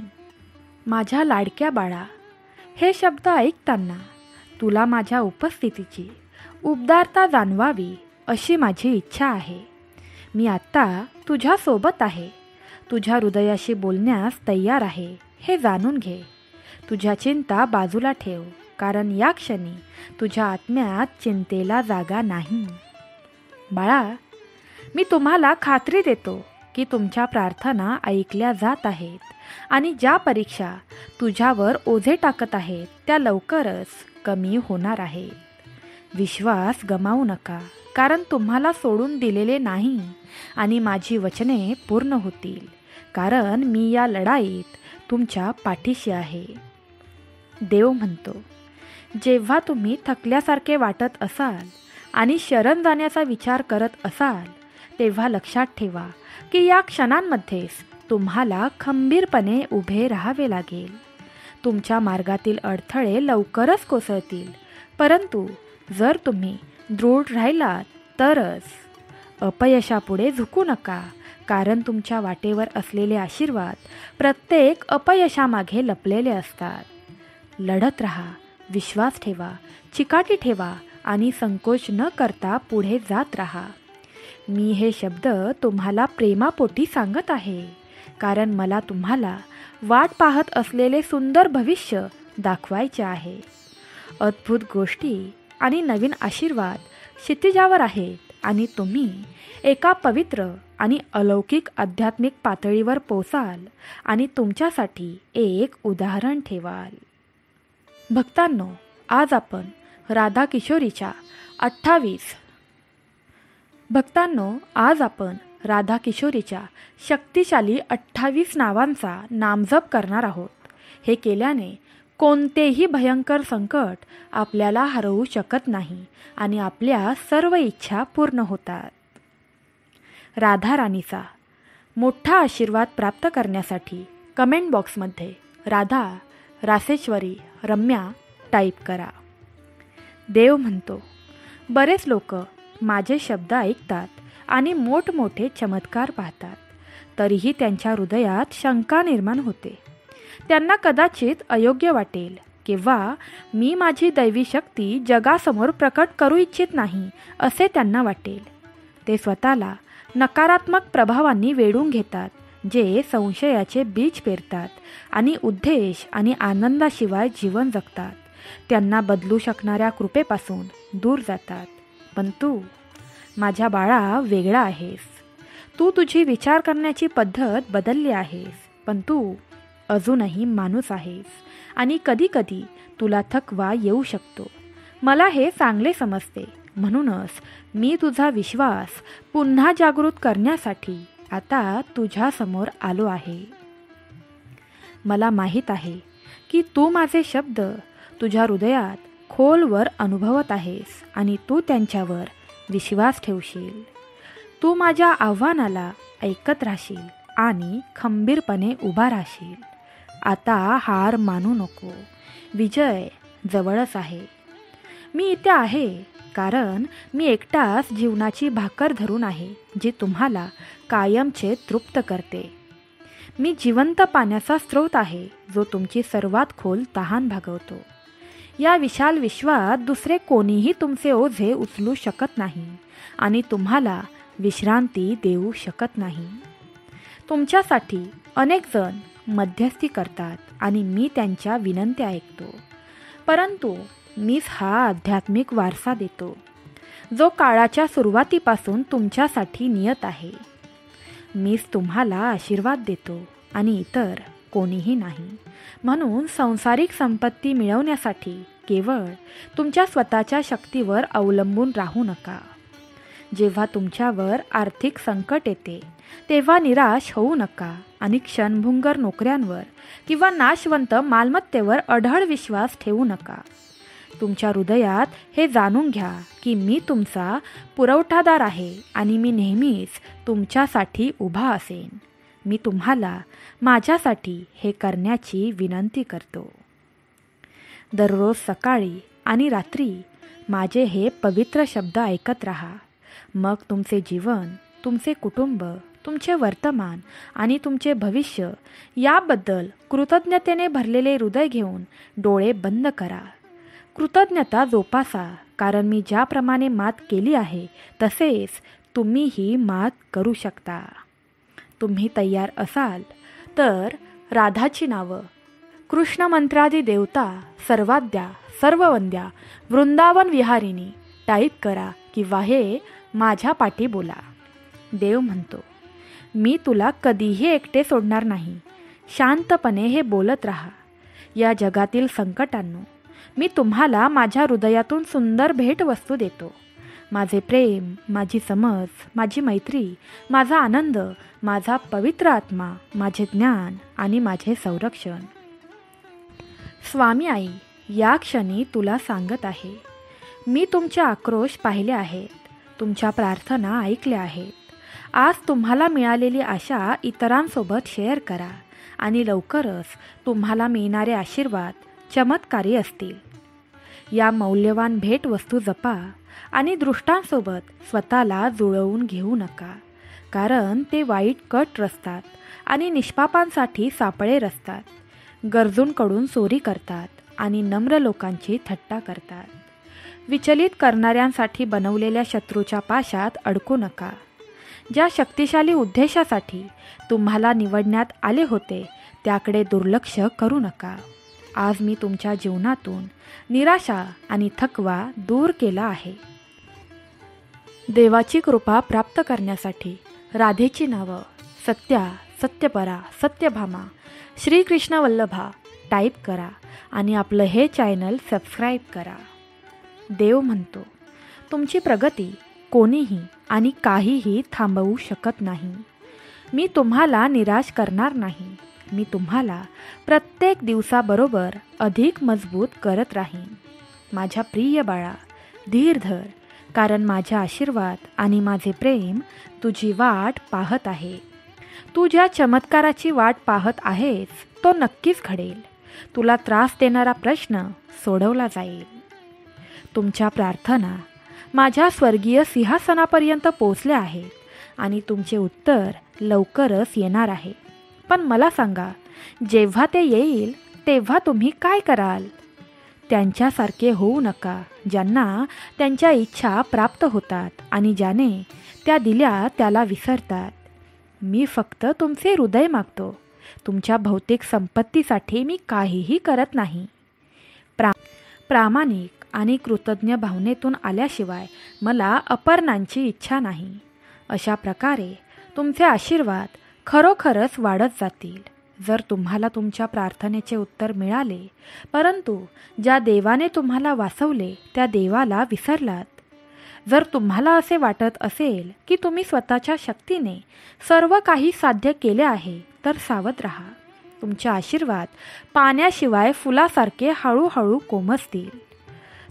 माझ्या लाडक्या बाळा, हे शब्द ऐकताना तुला माझ्या उपस्थितीची उबदारता जाणवावी अशी माझी इच्छा आहे. मी आत्ता तुझ्यासोबत आहे. तुझ्या हृदयाशी बोलण्यास तयार आहे हे जाणून घे. तुझ्या चिंता बाजूला ठेव, कारण या क्षणी तुझ्या आत्म्यात चिंतेला जागा नाही. बाळा, मी तुम्हाला खात्री देतो की तुमच्या प्रार्थना ऐकल्या जात आहेत आणि ज्या परीक्षा तुझ्यावर ओझे टाकत आहेत त्या लवकरच कमी होणार आहेत. विश्वास गमावू नका, कारण तुम्हाला सोडून दिलेले नाही आणि माझी वचने पूर्ण होतील, कारण मी या लढाईत तुमच्या पाठीशी आहे. देव म्हणतो, जेव्हा तुम्ही थकल्यासारखे वाटत असाल आणि शरण जाण्याचा विचार करत असाल तेव्हा लक्षात ठेवा की या क्षणांमध्येच तुम्हाला खंबीरपणे उभे राहावे लागेल. तुमच्या मार्गातील अडथळे लवकरच कोसळतील, परंतु जर तुम्ही दृढ राहिलात तरच. अपयशापुढे झुकू नका, कारण तुमच्या वाटेवर असलेले आशीर्वाद प्रत्येक अपयशामागे लपलेले असतात. लढत राहा, विश्वास ठेवा, चिकाटी ठेवा आणि संकोच न करता पुढे जात राहा. मी हे शब्द तुम्हाला प्रेमापोटी सांगत आहे, कारण मला तुम्हाला वाट पाहत असलेले सुंदर भविष्य दाखवायचे आहे. अद्भुत गोष्टी आणि नवीन आशीर्वाद क्षितिजावर आहेत आणि तुम्ही एका पवित्र आणि अलौकिक आध्यात्मिक पातळीवर पोचाल आणि तुमच्यासाठी एक उदाहरण ठेवाल. भक्तांनो, आज आपण राधा किशोरीच्या शक्तिशाली 28 नावांचा नामजप करणार आहोत. हे केल्याने कोणतेही भयंकर संकट आपल्याला हरवू शकत नाही आणि आपल्या सर्व इच्छा पूर्ण होतात. राधा राणीचा मोठा आशीर्वाद प्राप्त करण्यासाठी कमेंट बॉक्समध्ये राधा, रासेश्वरी, रम्या टाईप करा. देव म्हणतो, बरेच लोक माझे शब्द ऐकतात आणि मोठमोठे चमत्कार पाहतात, तरीही त्यांच्या हृदयात शंका निर्माण होते. त्यांना कदाचित अयोग्य वाटेल किंवा मी माझी दैवी शक्ती जगासमोर प्रकट करू इच्छित नाही असे त्यांना वाटेल. ते स्वतःला नकारात्मक प्रभावांनी वेढून घेतात, जे संशयाचे बीज पेरतात आणि उद्देश आणि आनंदाशिवाय जीवन जगतात. त्यांना बदलू शकणाऱ्या कृपेपासून दूर जातात. पण तू माझ्या बाळा वेगळा आहेस. तू तुझी विचार करण्याची पद्धत बदलली आहेस, पण तू अजूनही माणूस आहेस आणि कधीकधी तुला थकवा येऊ शकतो. मला हे चांगले समजते, म्हणूनच मी तुझा विश्वास पुन्हा जागृत करण्यासाठी आता तुझ्यासमोर आलो आहे. मला माहीत आहे की तू माझे शब्द तुझ्या हृदयात खोलवर अनुभवत आहेस आणि तू त्यांच्यावर विश्वास ठेवशील. तू माझ्या आव्हानाला ऐकत राहशील आणि खंबीरपणे उभा राहशील. आता हार मानू नको. विजय जवळच आहे. मी इथे आहे कारण मी एकटाच जीवनाची भाकर धरून आहे, जी तुम्हाला कायमचे तृप्त करते. मी जिवंत पाण्याचा स्रोत आहे, जो तुमची सर्वात खोल तहान भागवतो. या विशाल विश्वात दुसरे कोणीही तुमचे ओझे उचलू शकत नाही आणि तुम्हाला विश्रांती देऊ शकत नाही. तुमच्यासाठी अनेक जण मध्यस्थी करतात आणि मी त्यांच्या विनंत्या ऐकतो, परंतु मीच हा आध्यात्मिक वारसा देतो, जो काळाच्या सुरुवातीपासून तुमच्यासाठी नियत आहे. मीच तुम्हाला आशीर्वाद देतो आणि इतर कोणीही नाही. म्हणून सांसारिक संपत्ती मिळवण्यासाठी केवळ तुमच्या स्वतःच्या शक्तीवर अवलंबून राहू नका. जेव्हा तुमच्यावर आर्थिक संकट येते तेव्हा निराश होऊ नका आणि क्षणभंगुर नोकऱ्यांवर किंवा नाशवंत मालमत्तेवर अढळ विश्वास ठेवू नका. तुमच्या हृदयात हे जाणून घ्या की मी तुमचा पुरवठादार आहे आणि मी नेहमीच तुमच्यासाठी उभा असेन. मी तुम्हाला माझ्यासाठी हे करण्याची विनंती करतो. दररोज सकाळी आणि रात्री माझे हे पवित्र शब्द ऐकत राहा. मग तुमचे जीवन, तुमचे कुटुंब, तुमचे वर्तमान आणि तुमचे भविष्य याबद्दल कृतज्ञतेने भरलेले हृदय घेऊन डोळे बंद करा. कृतज्ञता जोपासा, कारण मी ज्याप्रमाणे मात केली आहे तसेच तुम्हीही मात करू शकता. तुम्ही तयार असाल तर राधाची नावं, कृष्ण मंत्रादी देवता, सर्वाद्या, सर्ववंद्या, वृंदावन विहारिणी टाईप करा किंवा हे माझ्या पाठी बोला. देव म्हणतो, मी तुला कधीही एकटे सोडणार नाही. शांतपणे हे बोलत राहा. या जगातील संकटांनो, मी तुम्हाला माझ्या हृदयातून सुंदर भेटवस्तू देतो. माझे प्रेम, माझी समज, माझी मैत्री, माझा आनंद, माझा पवित्र आत्मा, माझे ज्ञान आणि माझे संरक्षण. स्वामी आई या क्षणी तुला सांगत आहे, मी तुमचे आक्रोश पाहिले आहेत, तुमच्या प्रार्थना ऐकल्या आहेत. आज तुम्हाला मिळालेली आशा इतरांसोबत शेअर करा आणि लवकरच तुम्हाला मिळणारे आशीर्वाद चमत्कारी असतील. या मौल्यवान भेटवस्तू जपा आणि दृष्टांसोबत स्वतःला जुळवून घेऊ नका, कारण ते वाईट कट रचतात आणि निष्पापांसाठी सापळे रचतात, गरजूंकडून चोरी करतात आणि नम्र लोकांची थट्टा करतात. विचलित करणाऱ्यांसाठी बनवलेल्या शत्रूच्या पाशात अडकू नका. ज्या शक्तिशाली उद्देशासाठी तुम्हाला निवडण्यात आले होते त्याकडे दुर्लक्ष करू नका. आज मी तुमच्या जीवनातून निराशा आणि थकवा दूर केला आहे. देवाची कृपा प्राप्त करण्यासाठी राधेची नावं, सत्या, सत्यपरा, सत्यभामा, श्रीकृष्ण वल्लभा टाईप करा आणि आपलं हे चॅनल सबस्क्राईब करा. देव म्हणतो, तुमची प्रगती कोणीही आणि काहीही थांबवू शकत नाही. मी तुम्हाला निराश करणार नाही. मी तुम्हाला प्रत्येक दिवसाबरोबर अधिक मजबूत करत राहीन. माझ्या प्रिय बाळा, धीर धर, कारण माझा आशीर्वाद आणि माझे प्रेम तुझी वाट पाहत आहे. तू ज्या चमत्काराची वाट पाहत आहेस तो नक्कीच घडेल. तुला त्रास देणारा प्रश्न सोडवला जाईल. तुमच्या प्रार्थना माझ्या स्वर्गीय सिंहासनापर्यंत पोचल्या आहेत आणि तुमचे उत्तर लवकरच येणार आहे. पण मला सांगा, जेव्हा ते येईल तेव्हा तुम्ही काय कराल? त्यांच्यासारखे होऊ नका, ज्यांना त्यांच्या इच्छा प्राप्त होतात आणि ज्याने त्या दिल्या त्याला विसरतात. मी फक्त तुमचे हृदय मागतो. तुमच्या भौतिक संपत्तीसाठी मी काहीही करत नाही. प्रामाणिक आणि कृतज्ञ भावनेतून आल्याशिवाय मला अपर्णांची इच्छा नाही. अशा प्रकारे तुमचे आशीर्वाद खरोखरच वाढत जातील. जर तुम्हाला तुमच्या प्रार्थनेचे उत्तर मिळाले, परंतु ज्या देवाने तुम्हाला वाचवले त्या देवाला विसरलात, जर तुम्हाला असे वाटत असेल की तुम्ही स्वतःच्या शक्तीने सर्व काही साध्य केले आहे, तर सावध राहा. तुमचे आशीर्वाद पाण्याशिवाय फुलासारखे हळूहळू कोमसतील.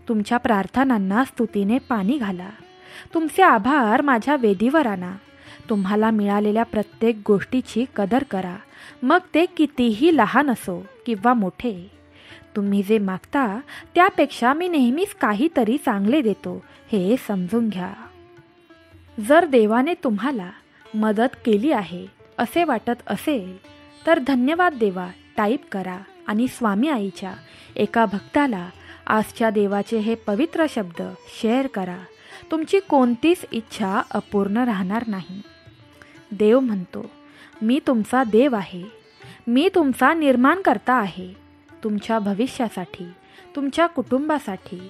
तुमच्या प्रार्थनांना स्तुतीने पाणी घाला. तुमचे आभार माझ्या वेदीवर आणा. तुम्हाला मिळालेल्या प्रत्येक गोष्टीची कदर करा मग ते कितीही लहान असो किंवा मोठे. तुम्ही जे मागता त्यापेक्षा मी नेहमीच काहीतरी चांगले देतो हे समजून घ्या. जर देवाने तुम्हाला मदत केली आहे असे वाटत असेल तर धन्यवाद देवा टाईप करा आणि स्वामी आईच्या एका भक्ताला आजच्या देवाचे हे पवित्र शब्द शेअर करा. तुमची कोणतीच इच्छा अपूर्ण राहणार नाही. देव म्हणतो, मी तुमचा देव आहे. मी तुमचा निर्माणकर्ता आहे. तुमच्या भविष्यासाठी, तुमच्या कुटुंबासाठी,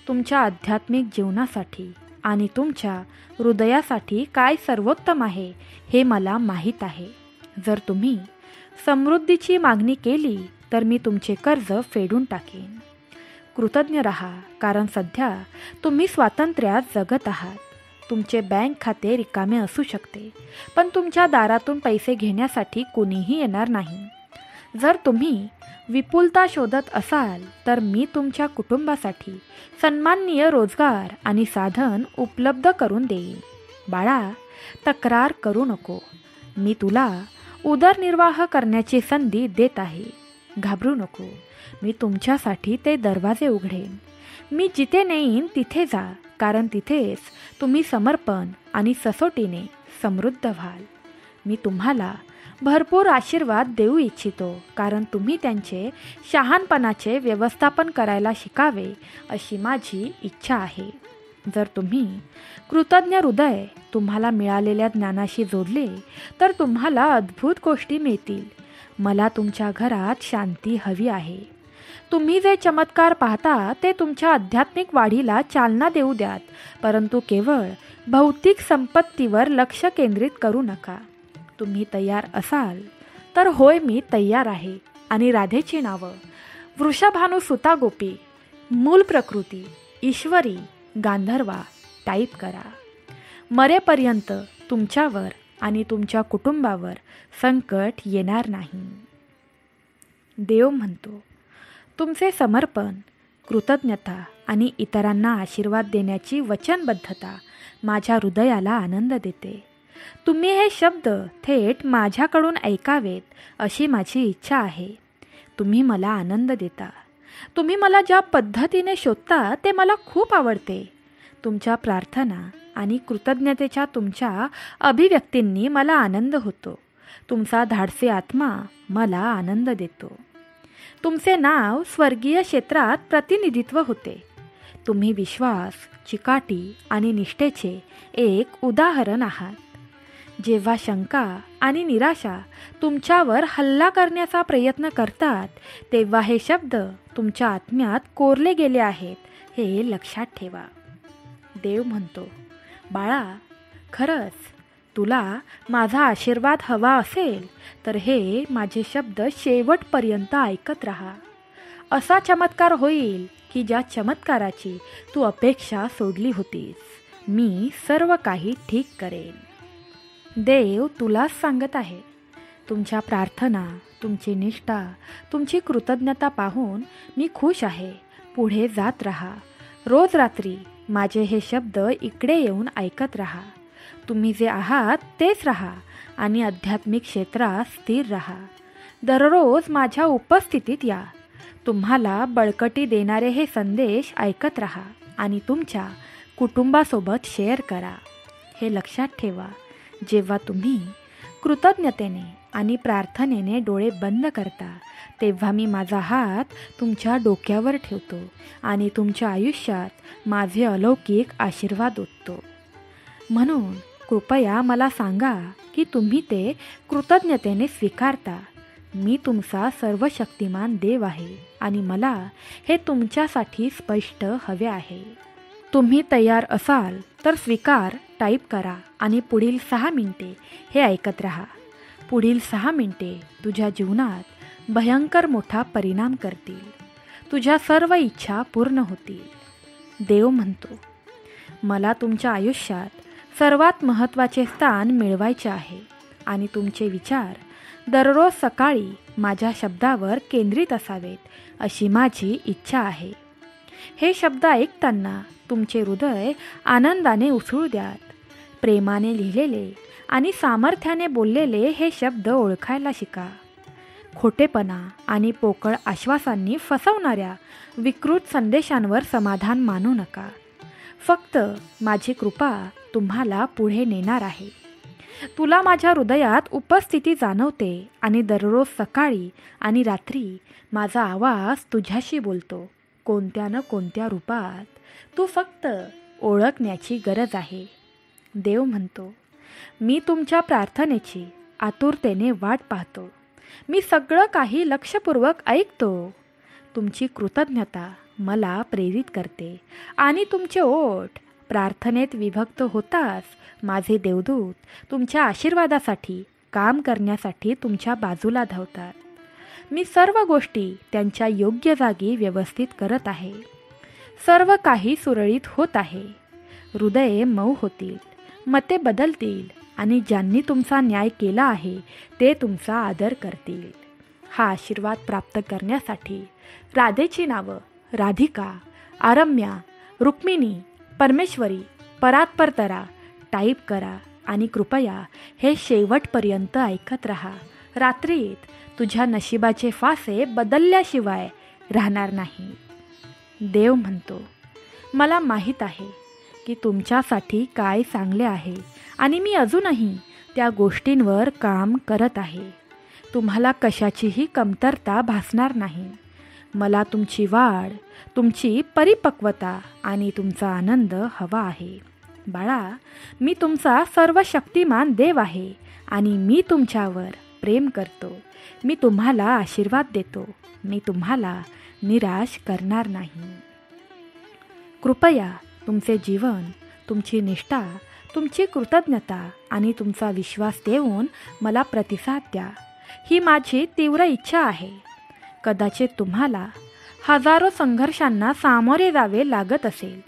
तुमच्या आध्यात्मिक जीवनासाठी आणि तुमच्या हृदयासाठी काय सर्वोत्तम आहे हे मला माहीत आहे. जर तुम्ही समृद्धीची मागणी केली तर मी तुमचे कर्ज फेडून टाकेन. कृतज्ञ रहा, कारण सध्या तुम्ही स्वातंत्र्यात जगत आहात. तुमचे बँक खाते रिकामे असू शकते, पण तुमच्या दारातून पैसे घेण्यासाठी कोणीही येणार नाही. जर तुम्ही विपुलता शोधत असाल तर मी तुमच्या कुटुंबासाठी सन्माननीय रोजगार आणि साधन उपलब्ध करून देईन. बाळा, तक्रार करू नको. मी तुला उदरनिर्वाह करण्याची संधी देत आहे. घाबरू नको. मी तुमच्यासाठी ते दरवाजे उघडेन. मी जिथे नेईन तिथे जा, कारण तिथेच तुम्ही समर्पण आणि ससोटीने समृद्ध व्हाल. मी तुम्हाला भरपूर आशीर्वाद देऊ इच्छितो, कारण तुम्ही त्यांचे शहाणपणाचे व्यवस्थापन करायला शिकावे अशी माझी इच्छा आहे. जर तुम्ही कृतज्ञ हृदय तुम्हाला मिळालेल्या ज्ञानाशी जोडले तर तुम्हाला अद्भुत गोष्टी मिळतील. मला तुमच्या घरात शांती हवी आहे. तुम्ही जे चमत्कार पाहता ते तुमच्या आध्यात्मिक वाढीला चालना देऊ द्यात, परंतु केवळ भौतिक संपत्तीवर लक्ष केंद्रित करू नका. तुम्ही तयार असाल तर होय मी तयार आहे आणि राधेची नावं वृषभानुसुता गोपी, मूल प्रकृती, ईश्वरी, गांधर्वा टाईप करा. मरेपर्यंत तुमच्यावर आणि तुमच्या कुटुंबावर संकट येणार नाही. देव म्हणतो, तुमचे समर्पण, कृतज्ञता आणि इतरांना आशीर्वाद देण्याची वचनबद्धता माझ्या हृदयाला आनंद देते. तुम्ही हे शब्द थेट माझ्याकडून ऐकावेत अशी माझी इच्छा आहे. तुम्ही मला आनंद देता. तुम्ही मला ज्या पद्धतीने शोधता ते मला खूप आवडते. तुमच्या प्रार्थना आणि कृतज्ञतेच्या तुमच्या अभिव्यक्तींनी मला आनंद होतो. तुमचा धाडसी आत्मा मला आनंद देतो. तुमचे नाव स्वर्गीय क्षेत्रात प्रतिनिधित्व होते. तुम्ही विश्वास, चिकाटी आणि निष्ठेचे एक उदाहरण आहात. जेव्हा शंका आणि निराशा तुमच्यावर हल्ला करण्याचा प्रयत्न करतात तेव्हा हे शब्द तुमच्या आत्म्यात कोरले गेले आहेत हे लक्षात ठेवा. देव म्हणतो, बाळा, खरंच तुला माझा आशीर्वाद हवा असेल तर हे माझे शब्द शेवटपर्यंत ऐकत राहा. असा चमत्कार होईल की ज्या चमत्काराची तू अपेक्षा सोडली होतीस. मी सर्व काही ठीक करेन. देव तुलाच सांगत आहे. तुमच्या प्रार्थना, तुमची निष्ठा, तुमची कृतज्ञता पाहून मी खुश आहे. पुढे जात राहा. रोज रात्री माझे हे शब्द इकडे येऊन ऐकत राहा. तुम्ही जे आहात तेच राहा आणि आध्यात्मिक क्षेत्रात स्थिर राहा. दररोज माझ्या उपस्थितीत या. तुम्हाला बळकटी देणारे हे संदेश ऐकत राहा आणि तुमच्या कुटुंबासोबत शेअर करा. हे लक्षात ठेवा, जेव्हा तुम्ही कृतज्ञतेने आणि प्रार्थनेने डोळे बंद करता तेव्हा मी माझा हात तुमच्या डोक्यावर ठेवतो आणि तुमच्या आयुष्यात माझे अलौकिक आशीर्वाद ओततो. म्हणून कृपया मला सांगा की तुम्ही ते कृतज्ञतेने स्वीकारता. मी तुमचा सर्वशक्तिमान देव आहे आणि मला हे तुमच्यासाठी स्पष्ट हवे आहे. तुम्ही तयार असाल तर स्वीकार टाईप करा आणि पुढील 6 मिनिटे हे ऐकत राहा. पुढील 6 मिनिटे तुझ्या जीवनात भयंकर मोठा परिणाम करतील. तुझ्या सर्व इच्छा पूर्ण होतील. देव म्हणतो, मला तुमच्या आयुष्यात सर्वात महत्त्वाचे स्थान मिळवायचे आहे आणि तुमचे विचार दररोज सकाळी माझ्या शब्दावर केंद्रित असावेत अशी माझी इच्छा आहे. हे शब्द ऐकताना तुमचे हृदय आनंदाने उसळू द्यात. प्रेमाने लिहिलेले आणि सामर्थ्याने बोललेले हे शब्द ओळखायला शिका. खोटेपणा आणि पोकळ आश्वासांनी फसवणाऱ्या विकृत संदेशांवर समाधान मानू नका. फक्त माझी कृपा तुम्हाला पुढे नेणार आहे. तुला माझ्या हृदयात उपस्थिती जाणवते आणि दररोज सकाळी आणि रात्री माझा आवाज तुझ्याशी बोलतो. कोणत्या न कोणत्या रूपात तू फक्त ओळखण्याची गरज आहे. देव म्हणतो, मी तुमच्या प्रार्थनेची आतुरतेने वाट पाहतो. मी सगळं काही लक्षपूर्वक ऐकतो. तुमची कृतज्ञता मला प्रेरित करते आणि तुमचे ओठ प्रार्थनेत विभक्त होताच माझे देवदूत तुमच्या आशीर्वादासाठी काम करण्यासाठी तुमच्या बाजूला धावतात. मी सर्व गोष्टी त्यांच्या योग्य जागी व्यवस्थित करत आहे. सर्व काही सुरळीत होत आहे. हृदये मऊ होतील, मते बदलतील आणि ज्यांनी तुमचा न्याय केला आहे ते तुमचा आदर करतील. हा आशीर्वाद प्राप्त करण्यासाठी राधेची नावं राधिका, आरम्या, रुक्मिणी, परमेश्वरी, परात्परतरा टाईप करा आणि कृपया हे शेवटपर्यंत ऐकत राहा. रात्रीत तुझ्या नशिबाचे फासे बदलल्याशिवाय राहणार नाही. देव म्हणतो, मला माहीत आहे की तुमच्यासाठी काय चांगले आहे आणि मी अजूनही त्या गोष्टींवर काम करत आहे. तुम्हाला कशाचीही कमतरता भासणार नाही. मला तुमची वाढ, तुमची परिपक्वता आणि तुमचा आनंद हवा आहे. बाळा, मी तुमचा सर्वशक्तिमान देव आहे आणि मी तुमच्यावर प्रेम करतो. मी तुम्हाला आशीर्वाद देतो. मी तुम्हाला निराश करणार नाही. कृपया तुमचे जीवन, तुमची निष्ठा, तुमची कृतज्ञता आणि तुमचा विश्वास देऊन मला प्रतिसाद द्या. ही माझी तीव्र इच्छा आहे. कदाचित तुम्हाला हजारो संघर्षांना सामोरे जावे लागत असेल.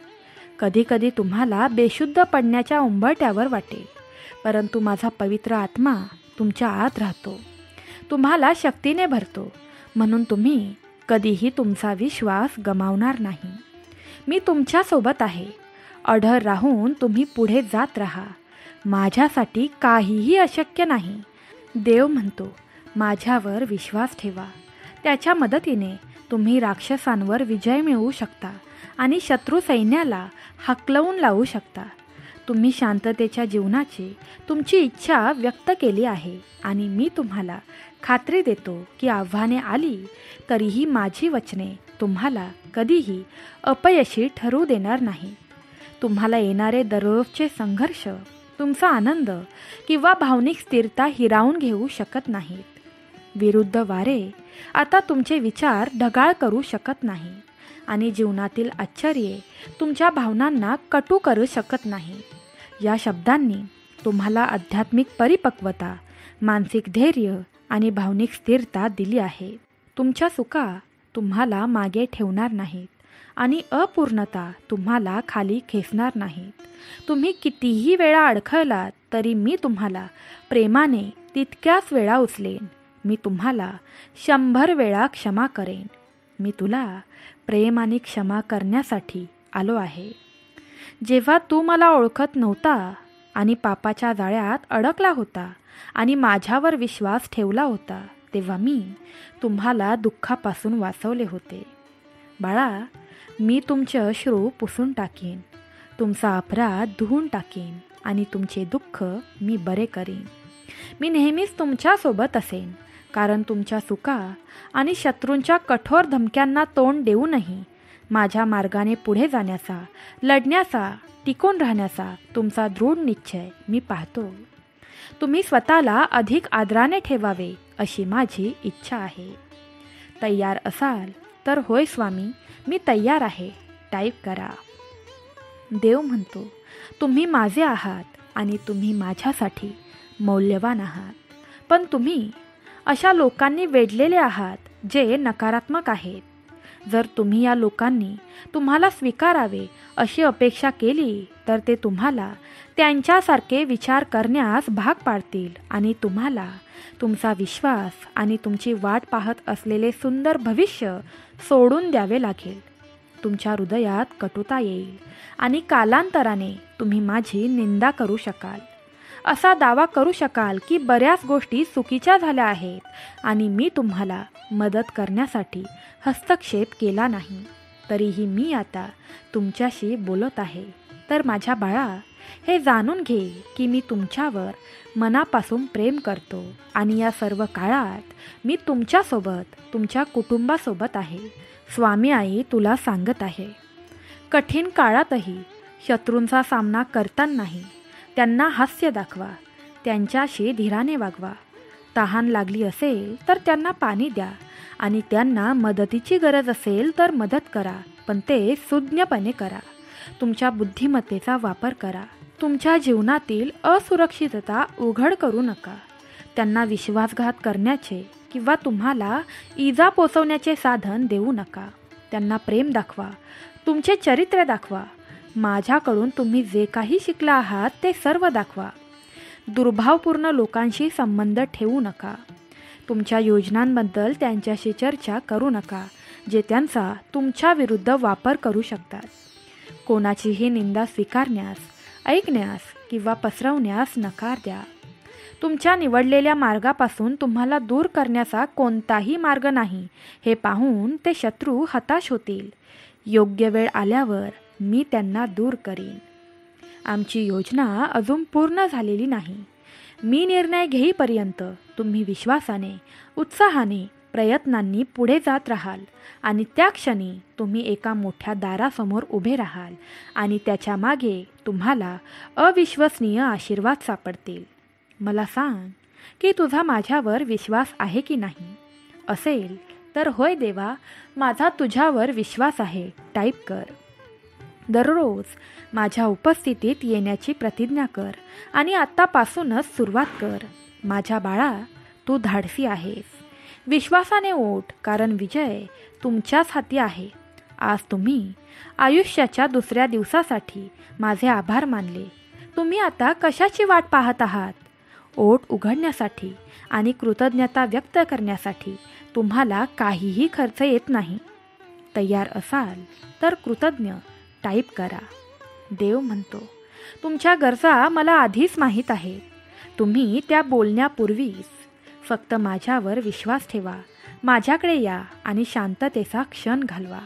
कधीकधी तुम्हाला बेशुद्ध पडण्याच्या उंबरठ्यावर वाटेल, परंतु माझा पवित्र आत्मा तुमच्या आत राहतो, तुम्हाला शक्तीने भरतो, म्हणून तुम्ही कधीही तुमचा विश्वास गमावणार नाही. मी तुमच्यासोबत आहे. अढळ राहून तुम्ही पुढे जात राहा. माझ्यासाठी काहीही अशक्य नाही. देव म्हणतो, माझ्यावर विश्वास ठेवा. त्याच्या मदतीने तुम्ही राक्षसांवर विजय मिळवू शकता आणि शत्रू सैन्याला हाकलवून लावू शकता. तुम्ही शांततेच्या जीवनाची तुमची इच्छा व्यक्त केली आहे आणि मी तुम्हाला खात्री देतो की आव्हाने आली तरीही माझी वचने तुम्हाला कधीही अपयशी ठरवू देणार नाही. तुम्हाला येणारे दररोजचे संघर्ष तुमचा आनंद किंवा भावनिक स्थिरता हिरावून घेऊ शकत नाहीत. विरुद्ध वारे आता तुमचे विचार ढगाळ करू शकत नाही आणि जीवनातील आश्चर्ये तुमच्या भावनांना कटू करू शकत नाही. या शब्दांनी तुम्हाला आध्यात्मिक परिपक्वता, मानसिक धैर्य आणि भावनिक स्थिरता दिली आहे. तुमच्या चुका तुम्हाला मागे ठेवणार नाहीत आणि अपूर्णता तुम्हाला खाली खेचणार नाहीत. तुम्ही कितीही वेळा अडखळलात तरी मी तुम्हाला प्रेमाने तितक्याच वेळा उचलेन. मी तुम्हाला 100 वेळा क्षमा करेन. मी तुला प्रेम आणि क्षमा करण्यासाठी आलो आहे. जेव्हा तू मला ओळखत नव्हता आणि पापाच्या जाळ्यात अडकला होता आणि माझ्यावर विश्वास ठेवला होता, तेव्हा मी तुम्हाला दुःखापासून वाचवले होते. बाळा, मी तुमचे अश्रू पुसून टाकीन, तुमचा अपराध धुवून टाकीन आणि तुमचे दुःख मी बरे करीन. मी नेहमीच तुमच्यासोबत असेन, कारण तुमच्या चुका आणि शत्रूंच्या कठोर धमक्यांना तोंड देऊनही माझ्या मार्गाने पुढे जाण्याचा, लढण्याचा, टिकून राहण्याचा तुमचा दृढ निश्चय मी पाहतो. तुम्ही स्वतःला अधिक आदराने ठेवावे अशी माझी इच्छा आहे. तयार असाल तर होय स्वामी, मी तयार आहे टाईप करा. देव म्हणतो, तुम्ही माझे आहात आणि तुम्ही माझ्यासाठी मौल्यवान आहात. पण तुम्ही अशा लोकांनी वेढलेले आहात जे नकारात्मक आहेत. जर तुम्ही या लोकांनी तुम्हाला स्वीकारावे अशी अपेक्षा केली तर ते तुम्हाला त्यांच्यासारखे विचार करण्यास भाग पाडतील आणि तुम्हाला तुमचा विश्वास आणि तुमची वाट पाहत असलेले सुंदर भविष्य सोडून द्यावे लागेल. तुमच्या हृदयात कटुता येईल आणि कालांतराने तुम्ही माझी निंदा करू शकाल. असा दावा करू शकाल की बऱ्याच गोष्टी चुकीच्या झाल्या आहेत आणि मी तुम्हाला मदत करण्यासाठी हस्तक्षेप केला नाही. तरीही मी आता तुमच्याशी बोलत आहे. तर माझ्या बाळा, हे जाणून घे की मी तुमच्यावर मनापासून प्रेम करतो आणि या सर्व काळात मी तुमच्यासोबत, तुमच्या कुटुंबासोबत आहे. स्वामी आई तुला सांगत आहे, कठीण काळातही शत्रूंचा सामना करतानाही त्यांना हास्य दाखवा, त्यांच्याशी धीराने वागवा. तहान लागली असेल तर त्यांना पाणी द्या आणि त्यांना मदतीची गरज असेल तर मदत करा, पण ते सुज्ञपणे करा. तुमच्या बुद्धिमत्तेचा वापर करा. तुमच्या जीवनातील असुरक्षितता उघड करू नका. त्यांना विश्वासघात करण्याचे किंवा तुम्हाला इजा पोचवण्याचे साधन देऊ नका. त्यांना प्रेम दाखवा, तुमचे चरित्र दाखवा. माझ्याकडून तुम्ही जे काही शिकला आहात ते सर्व दाखवा. दुर्भावपूर्ण लोकांशी संबंध ठेवू नका. तुमच्या योजनांबद्दल त्यांच्याशी चर्चा करू नका, जे त्यांचा तुमच्या विरुद्ध वापर करू शकतात. कोणाचीही निंदा स्वीकारण्यास, ऐकण्यास किंवा पसरवण्यास नकार द्या. तुमच्या निवडलेल्या मार्गापासून तुम्हाला दूर करण्याचा कोणताही मार्ग नाही हे पाहून ते शत्रू हताश होतील. योग्य वेळ आल्यावर मी त्यांना दूर करीन. आमची योजना अजून पूर्ण झालेली नाही. मी निर्णय घेईपर्यंत तुम्ही विश्वासाने, उत्साहाने, प्रयत्नांनी पुढे जात राहाल आणि त्या क्षणी तुम्ही एका मोठ्या दारासमोर उभे राहाल आणि त्याच्या मागे तुम्हाला अविश्वसनीय आशीर्वाद सापडतील. मला सांग की तुझा माझ्यावर विश्वास आहे की नाही? असेल तर होय देवा, माझा तुझ्यावर विश्वास आहे टाईप कर. दररोज माझ्या उपस्थितीत येण्याची प्रतिज्ञा कर आणि आत्तापासूनच सुरुवात कर. माझ्या बाळा, तू धाडसी आहेस. विश्वासाने ओढ, कारण विजय तुमच्याच हाती आहे. आज तुम्ही आयुष्याच्या दुसऱ्या दिवसासाठी माझे आभार मानले. तुम्ही आता कशाची वाट पाहत आहात? ओठ उघडण्यासाठी आणि कृतज्ञता व्यक्त करण्यासाठी तुम्हाला काहीही खर्च येत नाही. तयार असाल तर कृतज्ञ टाईप करा. देव म्हणतो, तुमच्या गरजा मला आधीच माहीत आहेत. तुम्ही त्या बोलण्यापूर्वीच फक्त माझ्यावर विश्वास ठेवा. माझ्याकडे या आणि शांततेचा क्षण घालवा.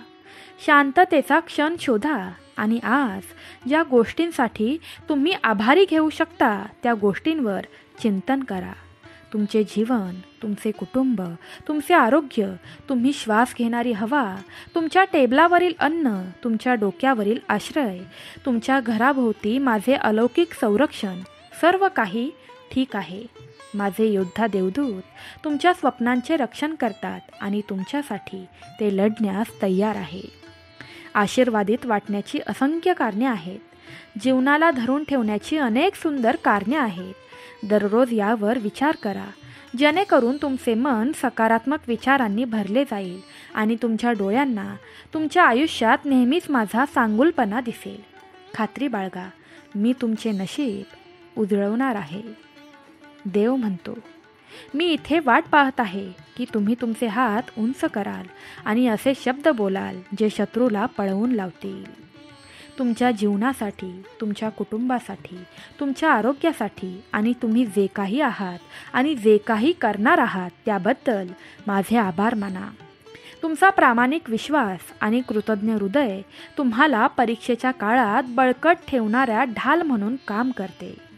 शांततेचा क्षण शोधा आणि आज ज्या गोष्टींसाठी तुम्ही आभारी घेऊ शकता त्या गोष्टींवर चिंतन करा. तुमचे जीवन, तुमचे कुटुंब, तुमचे आरोग्य, तुम्ही श्वास घेणारी हवा, तुमच्या टेबलावरील अन्न, तुमच्या डोक्यावरील आश्रय, तुमच्या घराभोवती माझे अलौकिक संरक्षण, सर्व काही ठीक आहे. माझे योद्धा देवदूत तुमच्या स्वप्नांचे रक्षण करतात आणि तुमच्यासाठी ते लढण्यास तयार आहे. आशीर्वादित वाटण्याची असंख्य कारणे आहेत. जीवनाला धरून ठेवण्याची अनेक सुंदर कारणे आहेत. दररोज यावर विचार करा, जेणेकरून तुमचे मन सकारात्मक विचारांनी भरले जाईल आणि तुमच्या डोळ्यांना तुमच्या आयुष्यात नेहमीच माझा चांगुलपणा दिसेल. खात्री बाळगा, मी तुमचे नशीब उजळवणार आहे. देव म्हणतो, मी इथे वाट पाहत आहे की तुम्ही तुमचे हात उंच कराल आणि असे शब्द बोलाल जे शत्रूला पळवून लावतील. तुमच्या जीवनासाठी, तुमच्या कुटुंबासाठी, तुमच्या आरोग्यासाठी आणि तुम्ही जे काही आहात आणि जे काही करणार आहात त्याबद्दल माझे आभार माना. तुमचा प्रामाणिक विश्वास आणि कृतज्ञ हृदय तुम्हाला परीक्षेच्या काळात बळकट ठेवणाऱ्या ढाल म्हणून काम करते.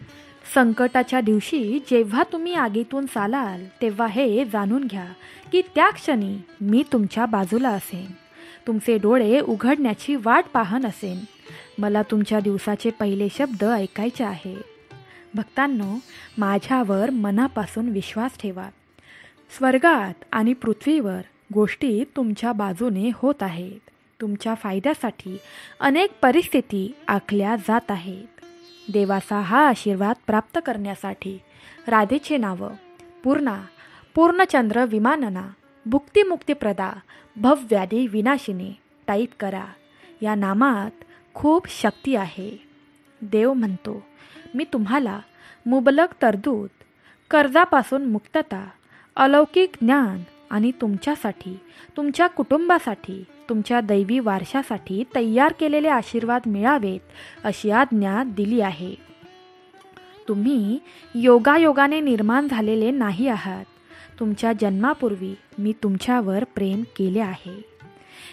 संकटाच्या दिवशी जेव्हा तुम्ही आगीतून चालाल तेव्हा हे जाणून घ्या की त्या क्षणी मी तुमच्या बाजूला असेन. तुमचे डोळे उघडण्याची वाट पाहत असेन. मला तुमच्या दिवसाचे पहिले शब्द ऐकायचे आहे. भक्तांनो, माझ्यावर मनापासून विश्वास ठेवा. स्वर्गात आणि पृथ्वीवर गोष्टी तुमच्या बाजूने होत आहेत. तुमच्या फायद्यासाठी अनेक परिस्थिती आखल्या जात आहेत. देवाचा हा आशीर्वाद प्राप्त करण्यासाठी राधेचे नाव पूर्णा, पूर्णचंद्र विमानना, भुक्तिमुक्तिप्रदा, भवव्याधी विनाशिनी टाईप करा. या नामात खूप शक्ती आहे. देव म्हणतो, मी तुम्हाला मुबलक तरतूद, कर्जापासून मुक्तता, अलौकिक ज्ञान आणि तुमच्यासाठी, तुमच्या कुटुंबासाठी, तुमच्या दैवी वारशासाठी तयार केलेले आशीर्वाद मिळावेत अशी आज्ञा दिली आहे. तुम्ही योगायोगाने निर्माण झालेले नाही आहात. तुमच्या जन्मापूर्वी मी तुमच्यावर प्रेम केले आहे.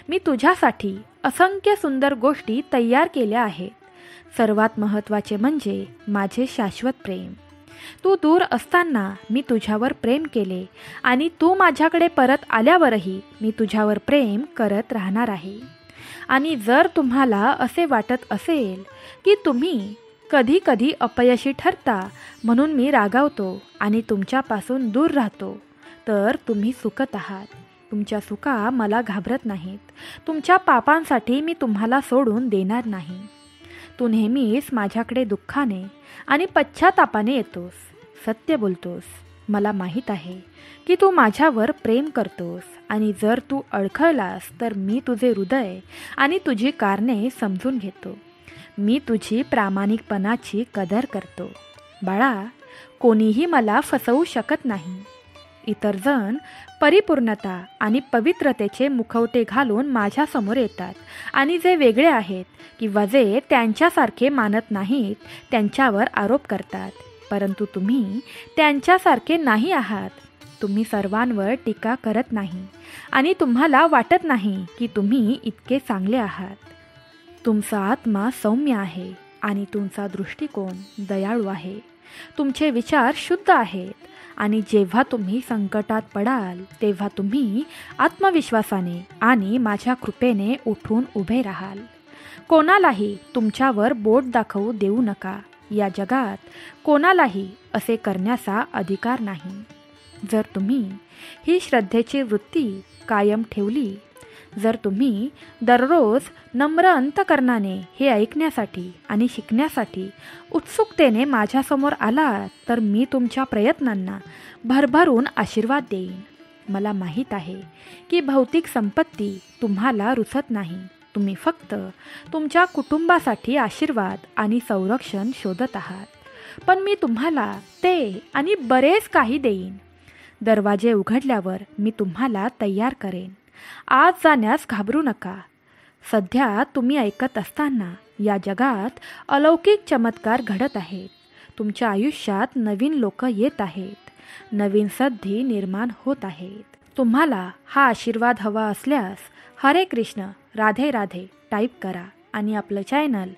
मी तुझ्यासाठी असंख्य सुंदर गोष्टी तयार केल्या आहेत. सर्वात महत्त्वाचे म्हणजे माझे शाश्वत प्रेम. तू दूर असताना मी तुझ्यावर प्रेम केले आणि तू माझ्याकडे परत आल्यावरही मी तुझ्यावर प्रेम करत राहणार आहे. आणि जर तुम्हाला असे वाटत असेल की तुम्ही कधी कधी अपयशी ठरता म्हणून मी रागावतो आणि तुमच्यापासून दूर राहतो, तर तुम्ही चुकत आहात. तुमच्या चुका मला घाबरत नाहीत. तुमच्या पापांसाठी मी तुम्हाला सोडून देणार नाही. तू नेहमीच माझ्याकडे दुःखाने आणि पश्चातापाने येतोस. सत्य बोलतोस. मला माहीत आहे की तू माझ्यावर प्रेम करतोस आणि जर तू अडखळलास तर मी तुझे हृदय आणि तुझी कारणे समजून घेतो. मी तुझी प्रामाणिकपणाची कदर करतो. बाळा, कोणीही मला फसवू शकत नाही. इतर जण परिपूर्णता आणि पवित्रतेचे मुखवटे घालून माझ्यासमोर येतात आणि जे वेगळे आहेत किंवा जे त्यांच्यासारखे मानत नाहीत त्यांच्यावर आरोप करतात. परंतु तुम्ही त्यांच्यासारखे नाही आहात. तुम्ही सर्वांवर टीका करत नाही आणि तुम्हाला वाटत नाही की तुम्ही इतके चांगले आहात. तुमचा आत्मा सौम्य आहे आणि तुमचा दृष्टिकोन दयाळू आहे. तुमचे विचार शुद्ध आहेत आणि जेव्हा तुम्ही संकटात पडाल तेव्हा तुम्ही आत्मविश्वासाने आणि माझ्या कृपेने उठून उभे राहाल. कोणालाही तुमच्यावर बोट दाखवू देऊ नका. या जगात कोणालाही असे करण्याचा अधिकार नाही. जर तुम्ही ही श्रद्धेची वृत्ती कायम ठेवली, जर तुम्ही दररोज नम्र अंतकरणाने हे ऐकण्यासाठी आणि शिकण्यासाठी उत्सुकतेने माझ्यासमोर आलात, तर मी तुमच्या प्रयत्नांना भरभरून आशीर्वाद देईन. मला माहीत आहे की भौतिक संपत्ती तुम्हाला रुचत नाही. तुम्ही फक्त तुमच्या कुटुंबासाठी आशीर्वाद आणि संरक्षण शोधत आहात. पण मी तुम्हाला ते आणि बरेच काही देईन. दरवाजे उघडल्यावर मी तुम्हाला तयार करेन. आज जाण्यास घाबरू नका. सध्या तुम्ही ऐकत असताना या जगात अलौकिक चमत्कार घडत आहेत. तुमच्या आयुष्यात नवीन लोक येत आहेत. नवीन संधी निर्माण होत आहेत. तुम्हाला हा आशीर्वाद हवा असल्यास हरे कृष्ण राधे राधे टाईप करा आणि आपलं चॅनल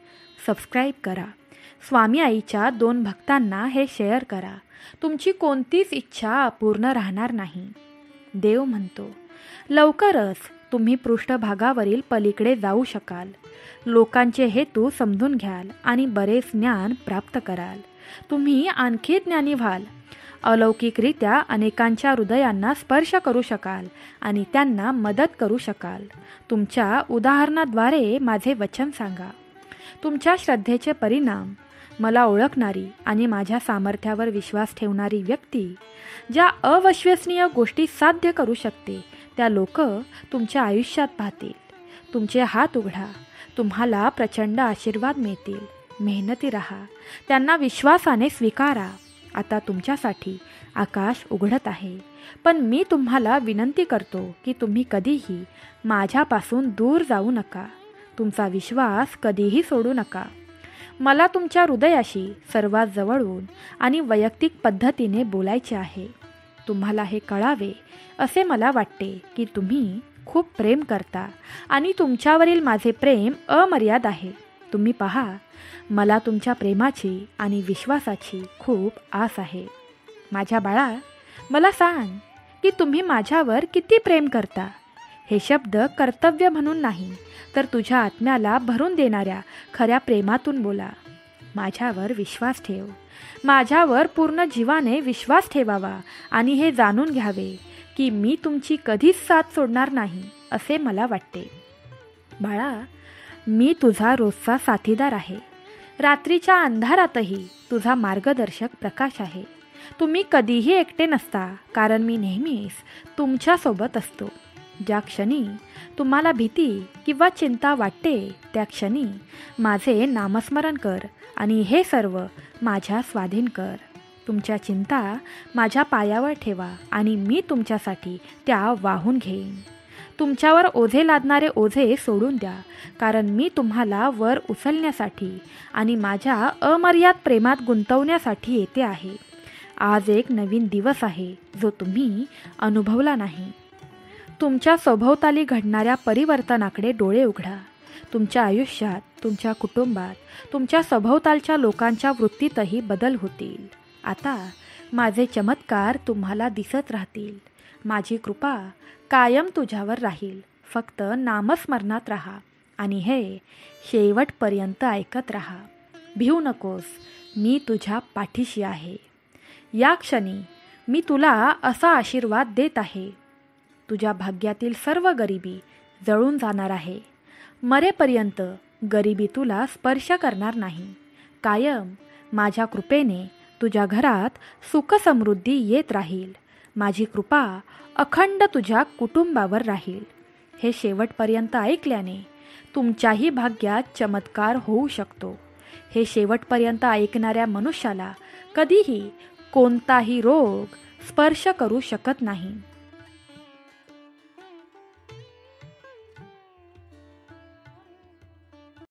सबस्क्राईब करा. स्वामी आईच्या 2 भक्तांना हे शेअर करा. तुमची कोणतीच इच्छा अपूर्ण राहणार नाही. देव म्हणतो, लवकरच तुम्ही पृष्ठभागावरील पलीकडे जाऊ शकाल. लोकांचे हेतू समजून घ्याल आणि बरेच ज्ञान प्राप्त कराल. तुम्ही आणखी ज्ञानी व्हाल. अलौकिकरित्या अनेकांच्या हृदयांना स्पर्श करू शकाल आणि त्यांना मदत करू शकाल. तुमच्या उदाहरणाद्वारे माझे वचन सांगा. तुमच्या श्रद्धेचे परिणाम मला ओळखणारी आणि माझ्या सामर्थ्यावर विश्वास ठेवणारी व्यक्ती ज्या अविश्वसनीय गोष्टी साध्य करू शकते त्या लोक तुमच्या आयुष्यात पाहतील. तुमचे हात उघडा. तुम्हाला प्रचंड आशीर्वाद मिळतील. मेहनती राहा. त्यांना विश्वासाने स्वीकारा. आता तुमच्यासाठी आकाश उघडत आहे. पण मी तुम्हाला विनंती करतो की तुम्ही कधीही माझ्यापासून दूर जाऊ नका. तुमचा विश्वास कधीही सोडू नका. मला तुमच्या हृदयाशी सर्वात जवळून आणि वैयक्तिक पद्धतीने बोलायचे आहे. तुम्हाला हे कळावे असे मला वाटते की तुम्ही खूप प्रेम करता आणि तुमच्यावरील माझे प्रेम अमर्याद आहे. तुम्ही पहा, मला तुमच्या प्रेमाची आणि विश्वासाची खूप आस आहे. माझ्या बाळा, मला सांग की तुम्ही माझ्यावर किती प्रेम करता. हे शब्द कर्तव्य म्हणून नाही, तर तुझ्या आत्म्याला भरून देणाऱ्या खऱ्या प्रेमातून बोला. माझ्यावर विश्वास ठेव. माझ्यावर पूर्ण जीवाने विश्वास ठेवावा आणि हे जाणून घ्यावे की मी तुमची कधीच साथ सोडणार नाही असे मला वाटते. बाळा, मी तुझा रोजचा साथीदार आहे. रात्रीच्या अंधारातही तुझा मार्गदर्शक प्रकाश आहे. तुम्ही कधीही एकटे नसता, कारण मी नेहमीच तुमच्यासोबत असतो. ज्या क्षणी तुम्हाला भीती किंवा चिंता वाटते त्या क्षणी माझे नामस्मरण कर आणि हे सर्व माझ्या स्वाधीन कर. तुमच्या चिंता माझ्या पायावर ठेवा आणि मी तुमच्यासाठी त्या वाहून घेईन. तुमच्यावर ओझे लादणारे ओझे सोडून द्या, कारण मी तुम्हाला वर उचलण्यासाठी आणि माझ्या अमर्याद प्रेमात गुंतवण्यासाठी येते आहे. आज एक नवीन दिवस आहे जो तुम्ही अनुभवला नाही. तुमच्या सभोवताली घडणाऱ्या परिवर्तनाकडे डोळे उघडा. तुमच्या आयुष्यात, तुमच्या कुटुंबात, तुमच्या सभोवतालच्या लोकांच्या वृत्तीतही बदल होतील. आता माझे चमत्कार तुम्हाला दिसत राहतील. माझी कृपा कायम तुझ्यावर राहील. फक्त नामस्मरणात राहा आणि हे शेवटपर्यंत ऐकत राहा. भिवू नकोस, मी तुझ्या पाठीशी आहे. या क्षणी मी तुला असा आशीर्वाद देत आहे. तुझ्या भाग्यातील सर्व गरिबी जळून जाणार आहे. मरेपर्यंत गरिबी तुला स्पर्श करणार नाही. कायम माझ्या कृपेने तुझ्या घरात सुखसमृद्धी येत राहील. माझी कृपा अखंड तुझ्या कुटुंबावर राहील. हे शेवटपर्यंत ऐकल्याने तुमच्याही भाग्यात चमत्कार होऊ शकतो. हे शेवटपर्यंत ऐकणाऱ्या मनुष्याला कधीही कोणताही रोग स्पर्श करू शकत नाही.